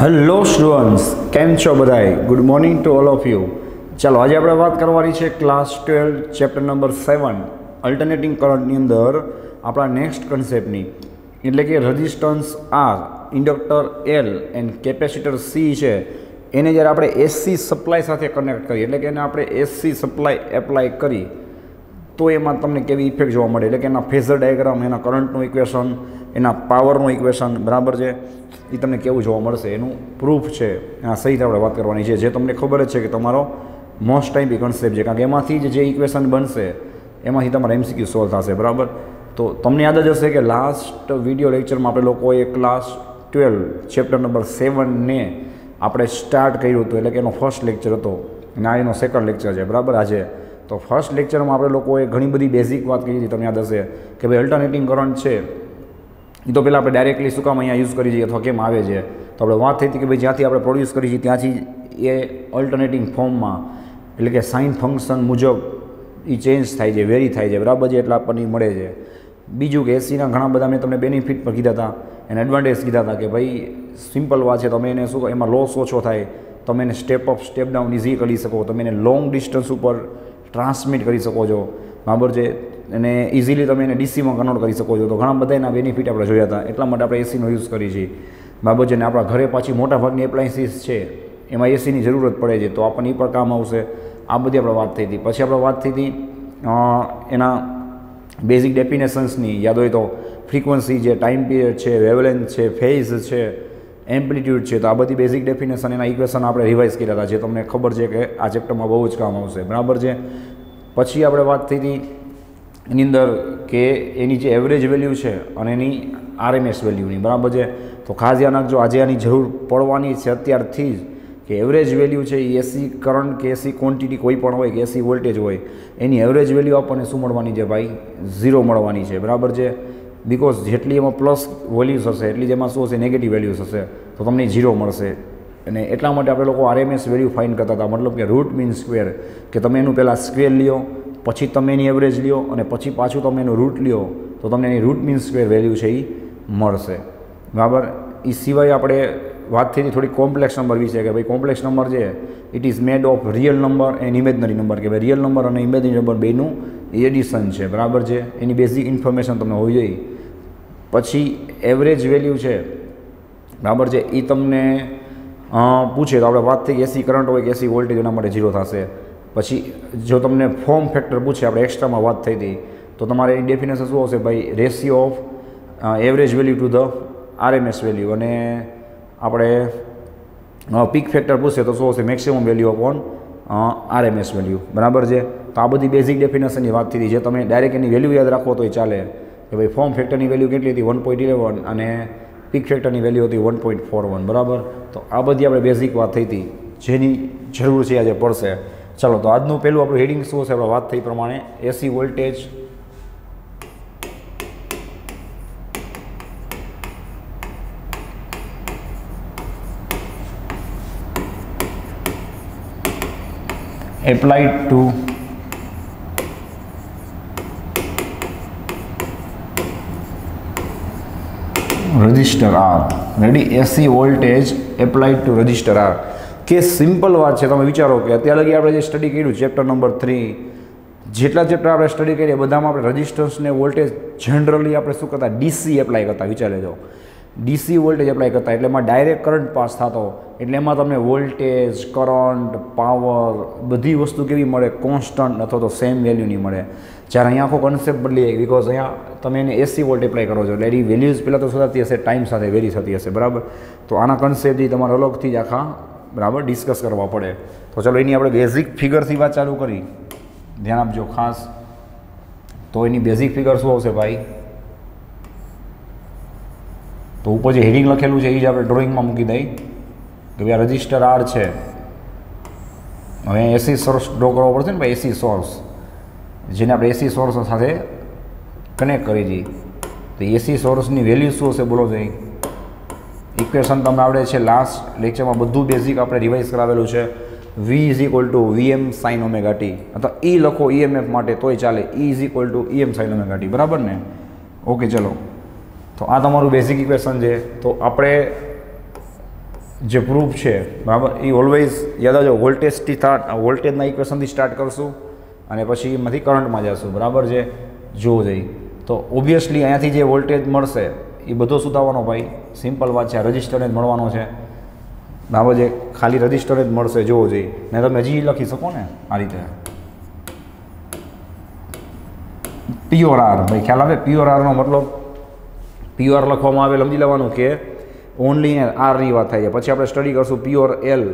Hello students, કેમ છો બધાય? Good morning to all of you. ચાલો, આજે આપણે વાત કરવાની છે ક્લાસ 12 ચેપ્ટર નંબર 7 અલ્ટરનેટિંગ કરંટની અંદર આપણા નેક્સ્ટ કન્સેપ્ટની, એટલે કે resistance R, inductor L and capacitor C છે. એને જ્યારે આપણે એસી સપ્લાય સાથે કનેક્ટ કરીએ, એટલે કે એને આપણે એસી સપ્લાય એપ્લાય કરી તો એમાં તમને કેવી ઇફેક્ટ જોવા મળે, એટલે કે એના ફેઝર ડાયાગ્રામ, એના કરંટનું ઇક્વેશન, એના પાવરનું ઇક્વેશન, બરાબર છે, એ તમને કેવું જોવા મળશે એનું પ્રૂફ છે. એના સહિત આપણે વાત કરવાની છે, જે તમને ખબર જ છે કે તમારો મોસ્ટ ટાઈમ બી કન્સેપ્ટ છે, કારણ કે એમાંથી જ જે ઇક્વેશન બનશે એમાંથી તમારે એમસીક્યુ સોલ્વ થશે, બરાબર. તો તમને યાદ જ હશે કે લાસ્ટ વિડીયો લેક્ચરમાં આપણે લોકોએ ક્લાસ 12 ચેપ્ટર નંબર 7ને આપણે સ્ટાર્ટ કર્યું હતું, એટલે કે એનો ફર્સ્ટ લેક્ચર હતો અને આ એનો સેકન્ડ લેક્ચર છે, બરાબર. આજે તો ફર્સ્ટ લેક્ચરમાં આપણે લોકોએ ઘણી બધી બેઝિક વાત કરી હતી. તમને યાદ હશે કે ભાઈ અલ્ટરનેટિંગ કરંટ છે એ તો પહેલાં આપણે ડાયરેક્ટલી શું કામ અહીંયા યુઝ કરી છીએ અથવા કેમ આવે છે, તો આપણે વાત થઈ હતી કે ભાઈ જ્યાંથી આપણે પ્રોડ્યુસ કરી છીએ ત્યાંથી એ અલ્ટરનેટિંગ ફોર્મમાં, એટલે કે સાઇન ફંક્શન મુજબ એ ચેન્જ થાય છે, વેરી થાય છે, બરાબર છે, એટલે આપણને મળે છે. બીજું કે એસીના ઘણા બધા મેં તમને બેનિફિટ પણ કીધા હતા, એને એડવાન્ટેજ કીધા હતા કે ભાઈ સિમ્પલ વાત છે, તમે એને શું એમાં લોસ ઓછો થાય, તમે એને step up step down easy કરી શકો, તમે એને લોંગ ડિસ્ટન્સ ઉપર ટ્રાન્સમિટ કરી શકો છો, બરાબર છે, અને ઇઝીલી તમે એને ડીસીમાં કન્વર્ટ કરી શકો છો. તો ઘણા બધા એના બેનિફિટ આપણે જોયા હતા, એટલા માટે આપણે એસીનો યુઝ કરીએ છીએ, બરાબર છે. અને આપણા ઘરે પાછી મોટાભાગની એપ્લાયન્સીસ છે એમાં એસીની જરૂરત પડે છે, તો આપણને એ પણ કામ આવશે. આ બધી આપણે વાત થઈ હતી. પછી આપણે વાત થઈ હતી એના બેઝિક ડેફિનેશન્સની, યાદ હોય તો ફ્રીક્વન્સી છે, ટાઈમ પીરિયડ છે, વેવલેન્થ છે, ફેઝ છે, એમ્પ્લિટ્યૂડ છે. તો આ બધી બેઝિક ડેફિનેશન, એના ઇક્વેશન આપણે રિવાઇઝ કર્યા હતા, જે તમને ખબર છે કે આ ચેપ્ટરમાં બહુ જ કામ આવશે, બરાબર છે. પછી આપણે વાત થઈ હતી એની અંદર કે એની જે એવરેજ વેલ્યુ છે અને એની આરએમએસ વેલ્યુની, બરાબર છે. તો ખાસ ધ્યાન રાખજો, આજે આની જરૂર પડવાની છે અત્યારથી જ, કે એવરેજ વેલ્યુ છે એ એસી કરંટ કે એસી ક્વોન્ટિટી કોઈ પણ હોય કે એસી વોલ્ટેજ હોય, એની એવરેજ વેલ્યુ આપણને શું મળવાની છે ભાઈ? 0 મળવાની છે, બરાબર છે. બિકોઝ જેટલી એમાં પ્લસ વેલ્યુઝ હશે એટલી જ એમાં શું હશે? નેગેટિવ વેલ્યુઝ હશે, તો તમને 0 મળશે. અને એટલા માટે આપણે લોકો આરએમએસ વેલ્યુ ફાઇન્ડ કરતા હતા, મતલબ કે રૂટ મીન સ્ક્વેર, કે તમે એનું પહેલાં સ્ક્વેર લ્યો, પછી તમે એની એવરેજ લ્યો અને પછી પાછું તમે એનું રૂટ લ્યો, તો તમને એની રૂટ મીન સ્ક્વેર વેલ્યુ છે એ મળશે, બરાબર. એ સિવાય આપણે વાત થઈ હતી થોડી કોમ્પ્લેક્સ નંબર વિશે, કે ભાઈ કોમ્પ્લેક્સ નંબર છે it is made of real number and imaginary number, કે ભાઈ રિયલ નંબર અને ઇમેજનરી નંબર બેનું એડિશન છે, બરાબર છે. એની બેઝિક ઇન્ફોર્મેશન તમને હોવી જોઈએ. પછી એવરેજ વેલ્યુ છે, બરાબર છે, એ તમને પૂછે તો આપણે વાત થઈ કે એસી કરંટ હોય કે એસી વોલ્ટેજ, એના માટે 0 થશે. પછી જો તમને ફોર્મ ફેક્ટર પૂછે, આપણે એક્સ્ટ્રામાં વાત થઈ હતી, તો તમારે એની ડેફિનેશન શું હશે ભાઈ? Ratio of average value to the RMS value. અને આપણે પીક ફેક્ટર પૂછે તો શું હશે? Maximum value on RMS value, બરાબર છે. તો આ બધી બેઝિક ડેફિનેશનની વાત થઈ હતી, જે તમે ડાયરેક્ટ એની વેલ્યુ યાદ રાખો તોય ચાલે, કે ભાઈ ફોર્મ ફેક્ટરની વેલ્યુ કેટલી હતી? 1.11 અને પીક ફેક્ટરની વેલ્યુ હતી 1.41, બરાબર. તો આ બધી આપણે બેઝિક વાત થઈ હતી, જેની જરૂર છે આજે પડશે. ચાલો, તો આજનું પહેલું આપણું હેડિંગ શું છે? આપણે વાત થઈ પ્રમાણે AC voltage applied to resistor R. રેડી? AC voltage applied to resistor R. કે સિમ્પલ વાત છે, તમે વિચારો કે અત્યાર લગી આપણે જે સ્ટડી કર્યું ચેપ્ટર નંબર 3, જેટલા ચેપ્ટર આપણે સ્ટડી કરીએ બધામાં આપણે રજિસ્ટન્સને વોલ્ટેજ જનરલી આપણે શું કરતા? ડીસી એપ્લાય કરતા. વિચારી લો, ડીસી વોલ્ટેજ એપ્લાય કરતા, એટલે એમાં ડાયરેક્ટ કરંટ પાસ થતો, એટલે એમાં તમને વોલ્ટેજ, કરંટ, પાવર બધી વસ્તુ કેવી મળે? કોન્સ્ટન્ટ અથવા તો સેમ વેલ્યુની મળે. જ્યારે અહીંયા આખો કન્સેપ્ટ બદલી જાય, બિકોઝ અહીંયા તમે એને એસી વોલ્ટ એપ્લાય કરો છો, એટલે એની વેલ્યુઝ પહેલાં તો થતી હશે, ટાઈમ સાથે વેરી થતી હશે, બરાબર. તો આના કન્સેપ્ટ એ તમારે અલગથી જ આખા બરાબર ડિસ્કસ કરવા પડે. તો ચલો, એની આપણે બેઝિક ફિગરથી વાત ચાલુ કરી, ધ્યાન આપજો ખાસ. તો એની બેઝિક ફિગર શું આવશે ભાઈ? તો ઉપર જે હેડિંગ લખેલું છે એ જ આપણે ડ્રોઈંગમાં મૂકી દઈએ કે ભાઈ આ રજિસ્ટર આર છે. હવે એસી સોર્સ ડ્રો કરવો પડશે ને ભાઈ, એસી સોર્સ, જેને આપણે એસી સોર્સ સાથે કનેક્ટ કરી દઈએ. તો એસી સોર્સની વેલ્યુ શું હશે બોલો જઈ? ઇક્વેશન તમને આવડે છે, લાસ્ટ લેક્ચરમાં બધું બેઝિક આપણે રિવાઇઝ કરાવેલું છે. V is equal two VM sine omega T, અથવા E લખો EMF માટે તોય ચાલે, E is equal two EM sign omega T, બરાબર ને? ઓકે, ચલો. તો આ તમારું બેઝિક ઇક્વેશન છે. તો આપણે જે પ્રૂફ છે બરાબર એ ઓલવેઝ યાદ આવજો વોલ્ટેજથી વોલ્ટેજના ઇક્વેશનથી સ્ટાર્ટ કરશું અને પછી એમાંથી કરંટમાં જશું બરાબર છે જોવું જોઈએ તો ઓબ્વિયસલી અહીંયાથી જે વોલ્ટેજ મળશે એ બધો શું થવાનો ભાઈ સિમ્પલ વાત છે રજિસ્ટરને જ મળવાનો છે બરાબર છે ખાલી રજિસ્ટરને જ મળશે જોવો જોઈએ ને તમે હજી લખી શકો ને આ રીતે પ્યોર આર ભાઈ ખ્યાલ આવે પ્યોર આરનો મતલબ પ્યોર લખવામાં આવે સમજી લેવાનું કે ઓનલી આરની વાત થાય છે પછી આપણે સ્ટડી કરશું પ્યોર એલ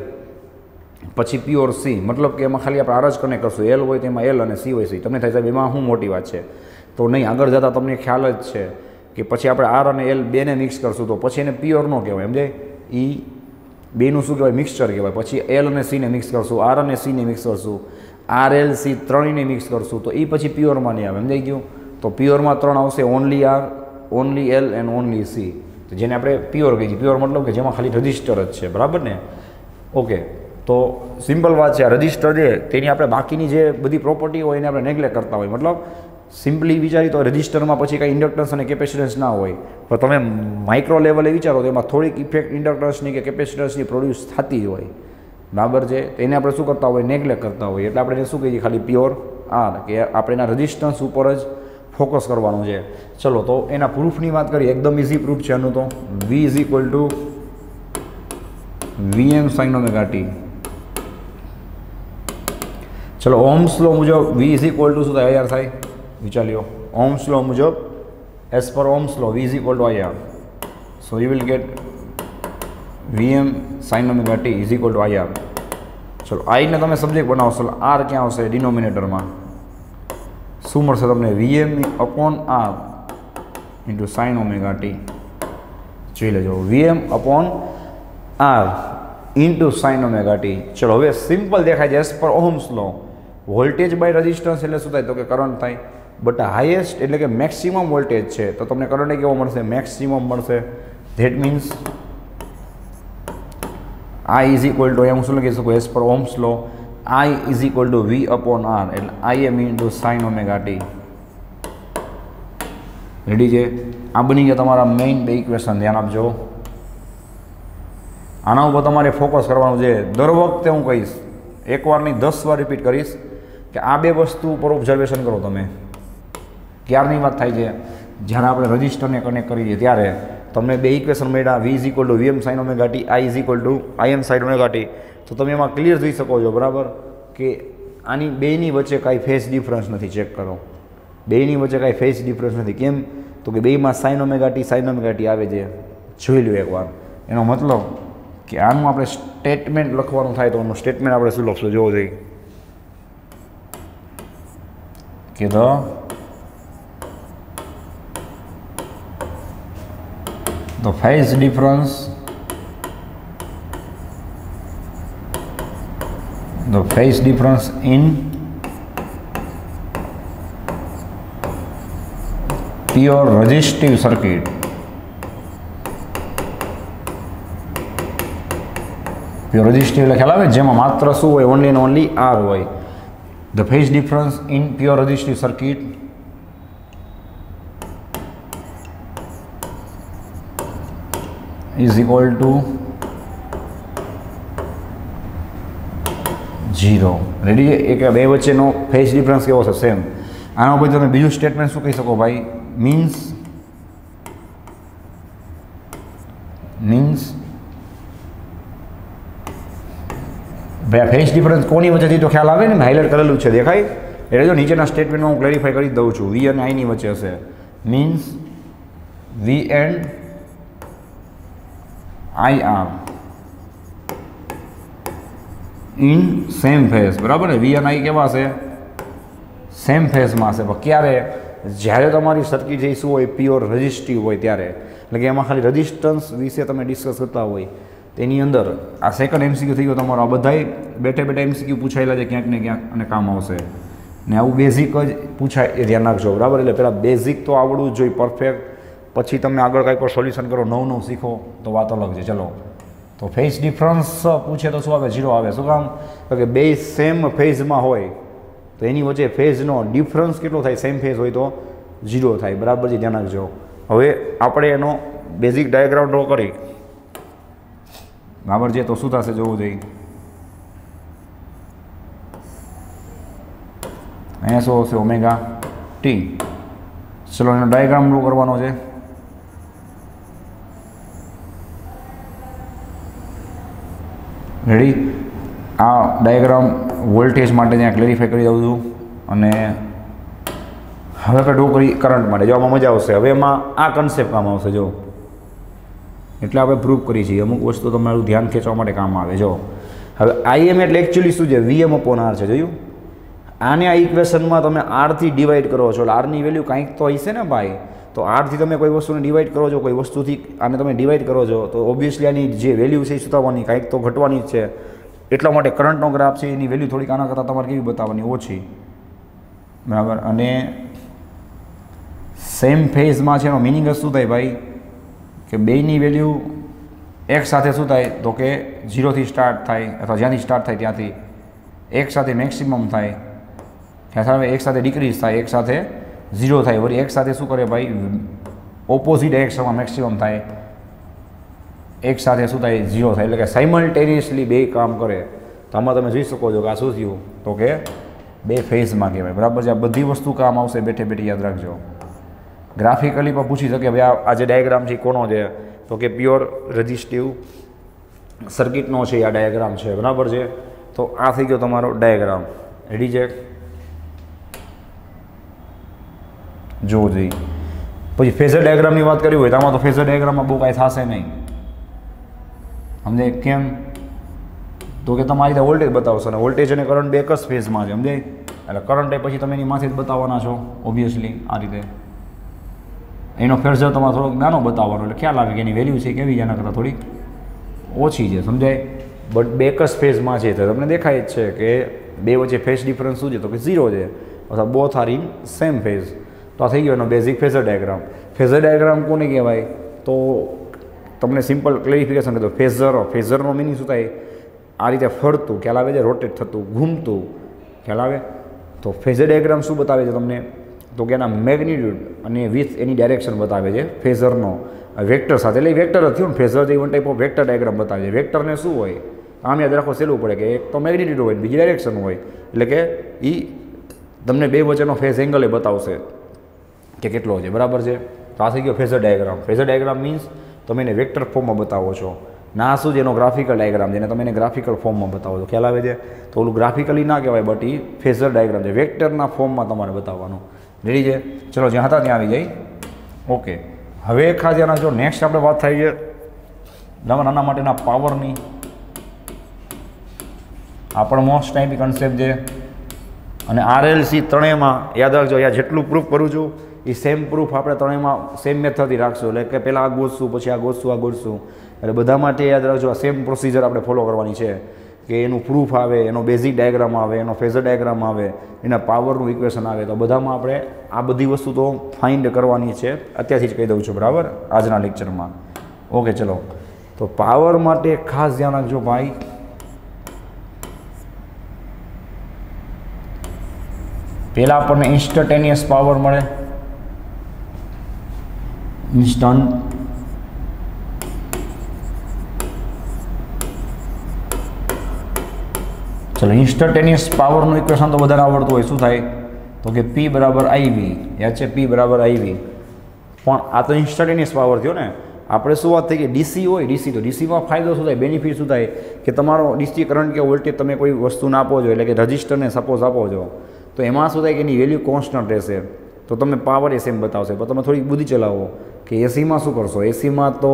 પછી પ્યોર સી મતલબ કે એમાં ખાલી આપણે આર જ કનેક્ટ કરશું એલ હોય તો એમાં એલ અને સી હોય સી તમને થાય સાહેબ એમાં શું મોટી વાત છે તો નહીં આગળ જતાં તમને ખ્યાલ જ છે કે પછી આપણે આર અને એલ બેને મિક્સ કરશું તો પછી એને પ્યોર ન કહેવાય સમજાય એ બેનું શું કહેવાય મિક્સચર કહેવાય પછી એલ અને સીને મિક્સ કરશું આર અને સીને મિક્સ કરશું આર એલ સી ત્રણેયને મિક્સ કરશું તો એ પછી પ્યોરમાં નહીં આવે સમજાઈ ગયું તો પ્યોરમાં ત્રણ આવશે only R only L and only C તો જેને આપણે પ્યોર કહીએ છીએ પ્યોર મતલબ કે જેમાં ખાલી રજિસ્ટર જ છે બરાબર ને ઓકે તો સિમ્પલ વાત છે આ રજિસ્ટર છે તેની આપણે બાકીની જે બધી પ્રોપર્ટી હોય એને આપણે નેગ્લેક્ટ કરતા હોય મતલબ સિમ્પલી વિચારી તો રજિસ્ટરમાં પછી કાંઈ ઇન્ડક્ટન્સ અને કેપેસિટન્સ ના હોય પણ તમે માઇક્રો લેવલે વિચારો તો એમાં થોડીક ઇફેક્ટ ઇન્ડક્ટન્સની કે કેપેસિટન્સની પ્રોડ્યુસ થતી હોય બરાબર છે એને આપણે શું કરતા હોય નેગ્લેક્ટ કરતા હોય એટલે આપણે શું કહીએ ખાલી પ્યોર આર કે આપણે એના રજિસ્ટન્સ ઉપર જ ફોકસ કરવાનું છે ચલો તો એના પ્રૂફની વાત કરીએ એકદમ ઇઝી પ્રૂફ છે આનું તો V is equal two VM sine omega T ચલો ઓહ્મ્સ લો મુજબ V ઇઝ ઇક્વલ ટુ શું થાય IR થાય વિચાર્યો ઓહ્મ્સ લો મુજબ as per Ohm's law V is equal to IR so you will get VM sine omega T is equal to IR ચલો આઈને તમે subject બનાવશો R ક્યાં આવશે ડિનોમિનેટરમાં શું મળશે તમને VM upon R into sine omega T જોઈ લેજો VM upon R into sine omega T ચલો હવે સિમ્પલ દેખાય છે as per Ohm's law voltage by resistance એટલે શું થાય તો કે કરંટ થાય બટ હાઈએસ્ટ એટલે કે મેક્સિમમ વોલ્ટેજ છે તો તમને કરંટ કેવો મળશે મેક્સિમમ મળશે that means I is equal to હું શું લખી શકું as per Ohm's law I is equal to V upon R એટલે IM into sine omega T ready છે આ બની ગયા તમારા મેઇન બે ઇક્વેશન ધ્યાન આપજો આના ઉપર તમારે ફોકસ કરવાનું છે દર વખતે હું કહીશ એકવાર નહીં 10 વાર રિપીટ કરીશ કે આ બે વસ્તુ ઉપર ઓબ્ઝર્વેશન કરો તમે ક્યારની વાત થાય છે જ્યારે આપણે રજિસ્ટરને કનેક્ટ કરીએ ત્યારે તમને બે ઇક્વેશન મળ્યા V is equal two VM sine omega T I is equal to IM sign omega T તો તમે એમાં ક્લિયર જોઈ શકો છો બરાબર કે આની બેની વચ્ચે કાંઈ ફેઝ ડિફરન્સ નથી ચેક કરો બેની વચ્ચે કાંઈ ફેઝ ડિફરન્સ નથી કેમ તો કે બેમાં સાઇન ઓમેગા ટી આવે છે જોઈ લો એકવાર એનો મતલબ કે આનું આપણે સ્ટેટમેન્ટ લખવાનું થાય તો એનું સ્ટેટમેન્ટ આપણે શું લખશું જોવો જોઈએ કે the phase difference in pure resistive circuit pure resistive એટલે ખ્યાલ આવે જેમાં માત્ર શું હોય ઓનલી એન્ડ ઓનલી R હોય the phase difference in pure resistive circuit is equal two 0 ready છે એક બે વચ્ચેનો ફેઝ ડિફરન્સ કેવો છે સેમ આના ઉપર તમે બીજું સ્ટેટમેન્ટ શું કહી શકો ભાઈ મીન્સ ભાઈ ફેઝ ડિફરન્સ કોની વચ્ચેથી તો ખ્યાલ આવે ને હાઇલાઇટ કરેલું છે દેખાય એટલે જો નીચેના સ્ટેટમેન્ટમાં હું ક્લેરિફાઈ કરી દઉં છું V અને I ની વચ્ચે હશે means V and IR in same phase બરાબર ને V અને I કેવા હશે સેમ ફેઝમાં હશે પણ ક્યારે જ્યારે તમારી સર્કિટ જે શું હોય પ્યોર રેઝિસ્ટિવ હોય ત્યારે એટલે કે એમાં ખાલી રેઝિસ્ટન્સ વિશે તમે ડિસ્કસ કરતા હોય તેની અંદર આ સેકન્ડ MCQ થઈ ગયો તમારો આ બધાય બેઠે MCQ પૂછાયેલા છે ક્યાંક ને ક્યાંક અને કામ આવશે ને આવું બેઝિક જ પૂછાય એ ધ્યાન રાખજો બરાબર એટલે પહેલાં બેઝિક તો આવડવું જ જોઈએ પરફેક્ટ પછી તમે આગળ કાંઈ પણ સોલ્યુશન કરો નવું શીખો તો વાત અલગ છે ચલો તો ફેઝ ડિફરન્સ પૂછે તો શું આવે 0 આવે શું કામ કે બે સેમ ફેઝમાં હોય તો એની વચ્ચે ફેઝનો ડિફરન્સ કેટલો થાય સેમ ફેઝ હોય તો 0 થાય બરાબર છે ધ્યાન રાખજો હવે આપણે એનો બેઝિક ડાયાગ્રામ ડ્રો કરી બરાબર છે. તો શું થશે જોવું જોઈએ. અહીંયા શું આવશે ઓમેગા ટી. ચલો એનો ડાયાગ્રામ ડ્રો કરવાનો છે. રેડી. આ ડાયાગ્રામ વોલ્ટેજ માટે ત્યાં ક્લેરિફાઈ કરી દઉં છું. અને હવે આપણે ડ્રો કરી કરંટ માટે. જો આમાં મજા આવશે. હવે એમાં આ કન્સેપ્ટ કામ આવશે. જો એટલે આપણે પ્રૂફ કરી છીએ. અમુક વસ્તુ તમારું ધ્યાન ખેંચવા માટે કામ આવે. જો હવે આઈએમ એટલે એકચ્યુઅલી શું છે? વીએમ અપોન આર છે. જોયું? આને આ ઇક્વેશનમાં તમે આરથી ડિવાઈડ કરો છો એટલે આરની વેલ્યુ કાંઈક તો હશે ને ભાઈ. તો આરથી તમે કોઈ વસ્તુને ડિવાઈડ કરો છો, કોઈ વસ્તુથી આને તમે ડિવાઈડ કરો છો, તો ઓબ્વિયસલી આની જે વેલ્યુ છે એ સુધારવાની, કાંઈક તો ઘટવાની જ છે. એટલા માટે કરંટનો ગ્રાફ છે એની વેલ્યુ થોડીક આના કરતાં તમારે કેવી બતાવવાની? ઓછી. બરાબર. અને સેમ ફેઝમાં છે એનો મિનિંગ શું થાય ભાઈ? કે બેયની વેલ્યુ એક સાથે શું થાય? તો કે 0થી સ્ટાર્ટ થાય અથવા જ્યાંથી સ્ટાર્ટ થાય ત્યાંથી એક સાથે મેક્સિમમ થાય, એક સાથે ડિક્રીઝ થાય, એક સાથે 0 થાય, વળી એક સાથે શું કરે ભાઈ? ઓપોઝિટ ડાયરેક્શનમાં મેક્સિમમ થાય, એક સાથે શું થાય? 0 થાય. એટલે કે સાયમલ્ટેનિયસલી બે કામ કરે. તો આમાં તમે જોઈ શકો છો કે આ શું થયું? તો કે બે ફેઝમાં કહેવાય. બરાબર છે. આ બધી વસ્તુ કામ આવશે. બેઠે બેઠી યાદ રાખજો. ગ્રાફિકલી પણ પૂછી શકે ભાઈ આ જે ડાયાગ્રામ છે કોનો છે? તો કે પ્યોર રેઝિસ્ટિવ સર્કિટનો છે આ ડાયાગ્રામ છે. બરાબર છે. તો આ થઈ ગયો તમારો ડાયાગ્રામ. રેડી છે? જોવું જોઈએ. પછી ફેઝર ડાયાગ્રામની વાત કરી હોય તો આમાં તો ફેઝર ડાયાગ્રામમાં બહુ કાંઈ થશે નહીં. સમજાય? કેમ? તો કે તમારી રીતે વોલ્ટેજ બતાવશો અને વોલ્ટેજ અને કરંટ બે એક જ ફેઝમાં છે. સમજાય? એટલે કરંટ એ પછી તમે એની માથે જ બતાવવાના છો ઓબ્વિયસલી. આ રીતે એનો ફેઝર તમારે થોડોક નાનો બતાવવાનો એટલે ખ્યાલ આવે કે એની વેલ્યુ છે કેવી છે, એના કરતાં થોડીક ઓછી છે. સમજાય? બટ બે એક જ ફેઝમાં છે તો તમને દેખાય જ છે કે બે વચ્ચે ફેઝ ડિફરન્સ શું છે? તો કે 0 છે અથવા both are in same phase. તો આ થઈ ગયો એનો basic phasor diagram. Phasor diagram કોને કહેવાય? તો તમને સિમ્પલ ક્લેરિફિકેશન કીધું. ફેઝરનો મિનિંગ શું થાય? આ રીતે ફરતું, ખ્યાલ આવે છે? રોટેટ થતું, ઘૂમતું, ખ્યાલ આવે? તો ફેઝર ડાયાગ્રામ શું બતાવે છે તમને? તો કે એના મેગ્નિટ્યુડ અને વિથ એની ડાયરેક્શન બતાવે છે ફેઝરનો વેક્ટર સાથે. એટલે વેક્ટર જ થયું ને. ફેઝર જે one type of vector diagram બતાવે છે. વેક્ટરને શું હોય? આમ યાદ રાખો, સહેલું પડે કે એક તો મેગ્નિટ્યુડ હોય, બીજી ડાયરેક્શન હોય. એટલે કે એ તમને બે વચ્ચેનો ફેઝ એંગલ એ બતાવશે કે કેટલો છે. બરાબર છે. તો આ થઈ ગયો phasor diagram. Phasor diagram means તમે એને વેક્ટર ફોર્મમાં બતાવો છો. ના શું છે? એનો ગ્રાફિકલ ડાયાગ્રામ છે. તમે એને ગ્રાફિકલ ફોર્મમાં બતાવો છો. ખ્યાલ આવે છે? તો ઓલું ગ્રાફિકલી ના કહેવાય, બટ એ ફેઝર ડાયાગ્રામ છે. વેક્ટરના ફોર્મમાં તમારે બતાવવાનું. રેડી છે? ચલો જ્યાં હતા ત્યાં આવી જાય. ઓકે. હવે ખાસ ધ્યાન રાખજો. નેક્સ્ટ આપણે વાત થઈ છે નાના માટેના પાવરની. આ પણ મોસ્ટ ટાઈપી કન્સેપ્ટ છે. અને RLC ત્રણેયમાં યાદ રાખજો. અહીંયા જેટલું પ્રૂફ કરું છું એ સેમ પ્રૂફ આપણે ત્રણેયમાં સેમ મેથડથી રાખશું. એટલે કે પહેલાં આ ગોતશું, પછી આ ગોતશું. એટલે બધા માટે યાદ રાખજો આ સેમ પ્રોસિજર આપણે ફોલો કરવાની છે. કે એનું પ્રૂફ આવે, એનો બેઝિક ડાયાગ્રામ આવે, એનો ફેઝર ડાયાગ્રામ આવે, એના પાવરનું ઇક્વેશન આવે. તો બધામાં આપણે આ બધી વસ્તુ તો ફાઇન્ડ કરવાની છે. અત્યારથી જ કહી દઉં છું. બરાબર? આજના લેક્ચરમાં. ઓકે. ચલો. તો પાવર માટે ખાસ ધ્યાન રાખજો ભાઈ. પહેલાં આપણને ઇન્સ્ટન્ટેનિયસ પાવર મળે. ચલો ઇન્સ્ટન્ટેનિયસ પાવરનું ઇક્વેશન તો બધાને આવડતું હોય. શું થાય? તો કે P બરાબર IV. યાદ છે? P બરાબર IV. પણ આ તો ઇન્સ્ટન્ટેનિયસ પાવર થયો ને. આપણે શું વાત થઈ કે DC હોય. તો DCમાં ફાયદો શું થાય? બેનિફિટ શું થાય? કે તમારો DC કરંટ કે વોલ્ટેજ તમે કોઈ વસ્તુને આપો છો, એટલે કે રજિસ્ટરને સપોઝ આપો છો, તો એમાં શું થાય કે એની વેલ્યુ કોન્સ્ટન્ટ રહેશે. તો તમને પાવર એમ બતાવશે. પણ તમે થોડીક બુદ્ધિ ચલાવો કે એસીમાં શું કરશો? એસીમાં તો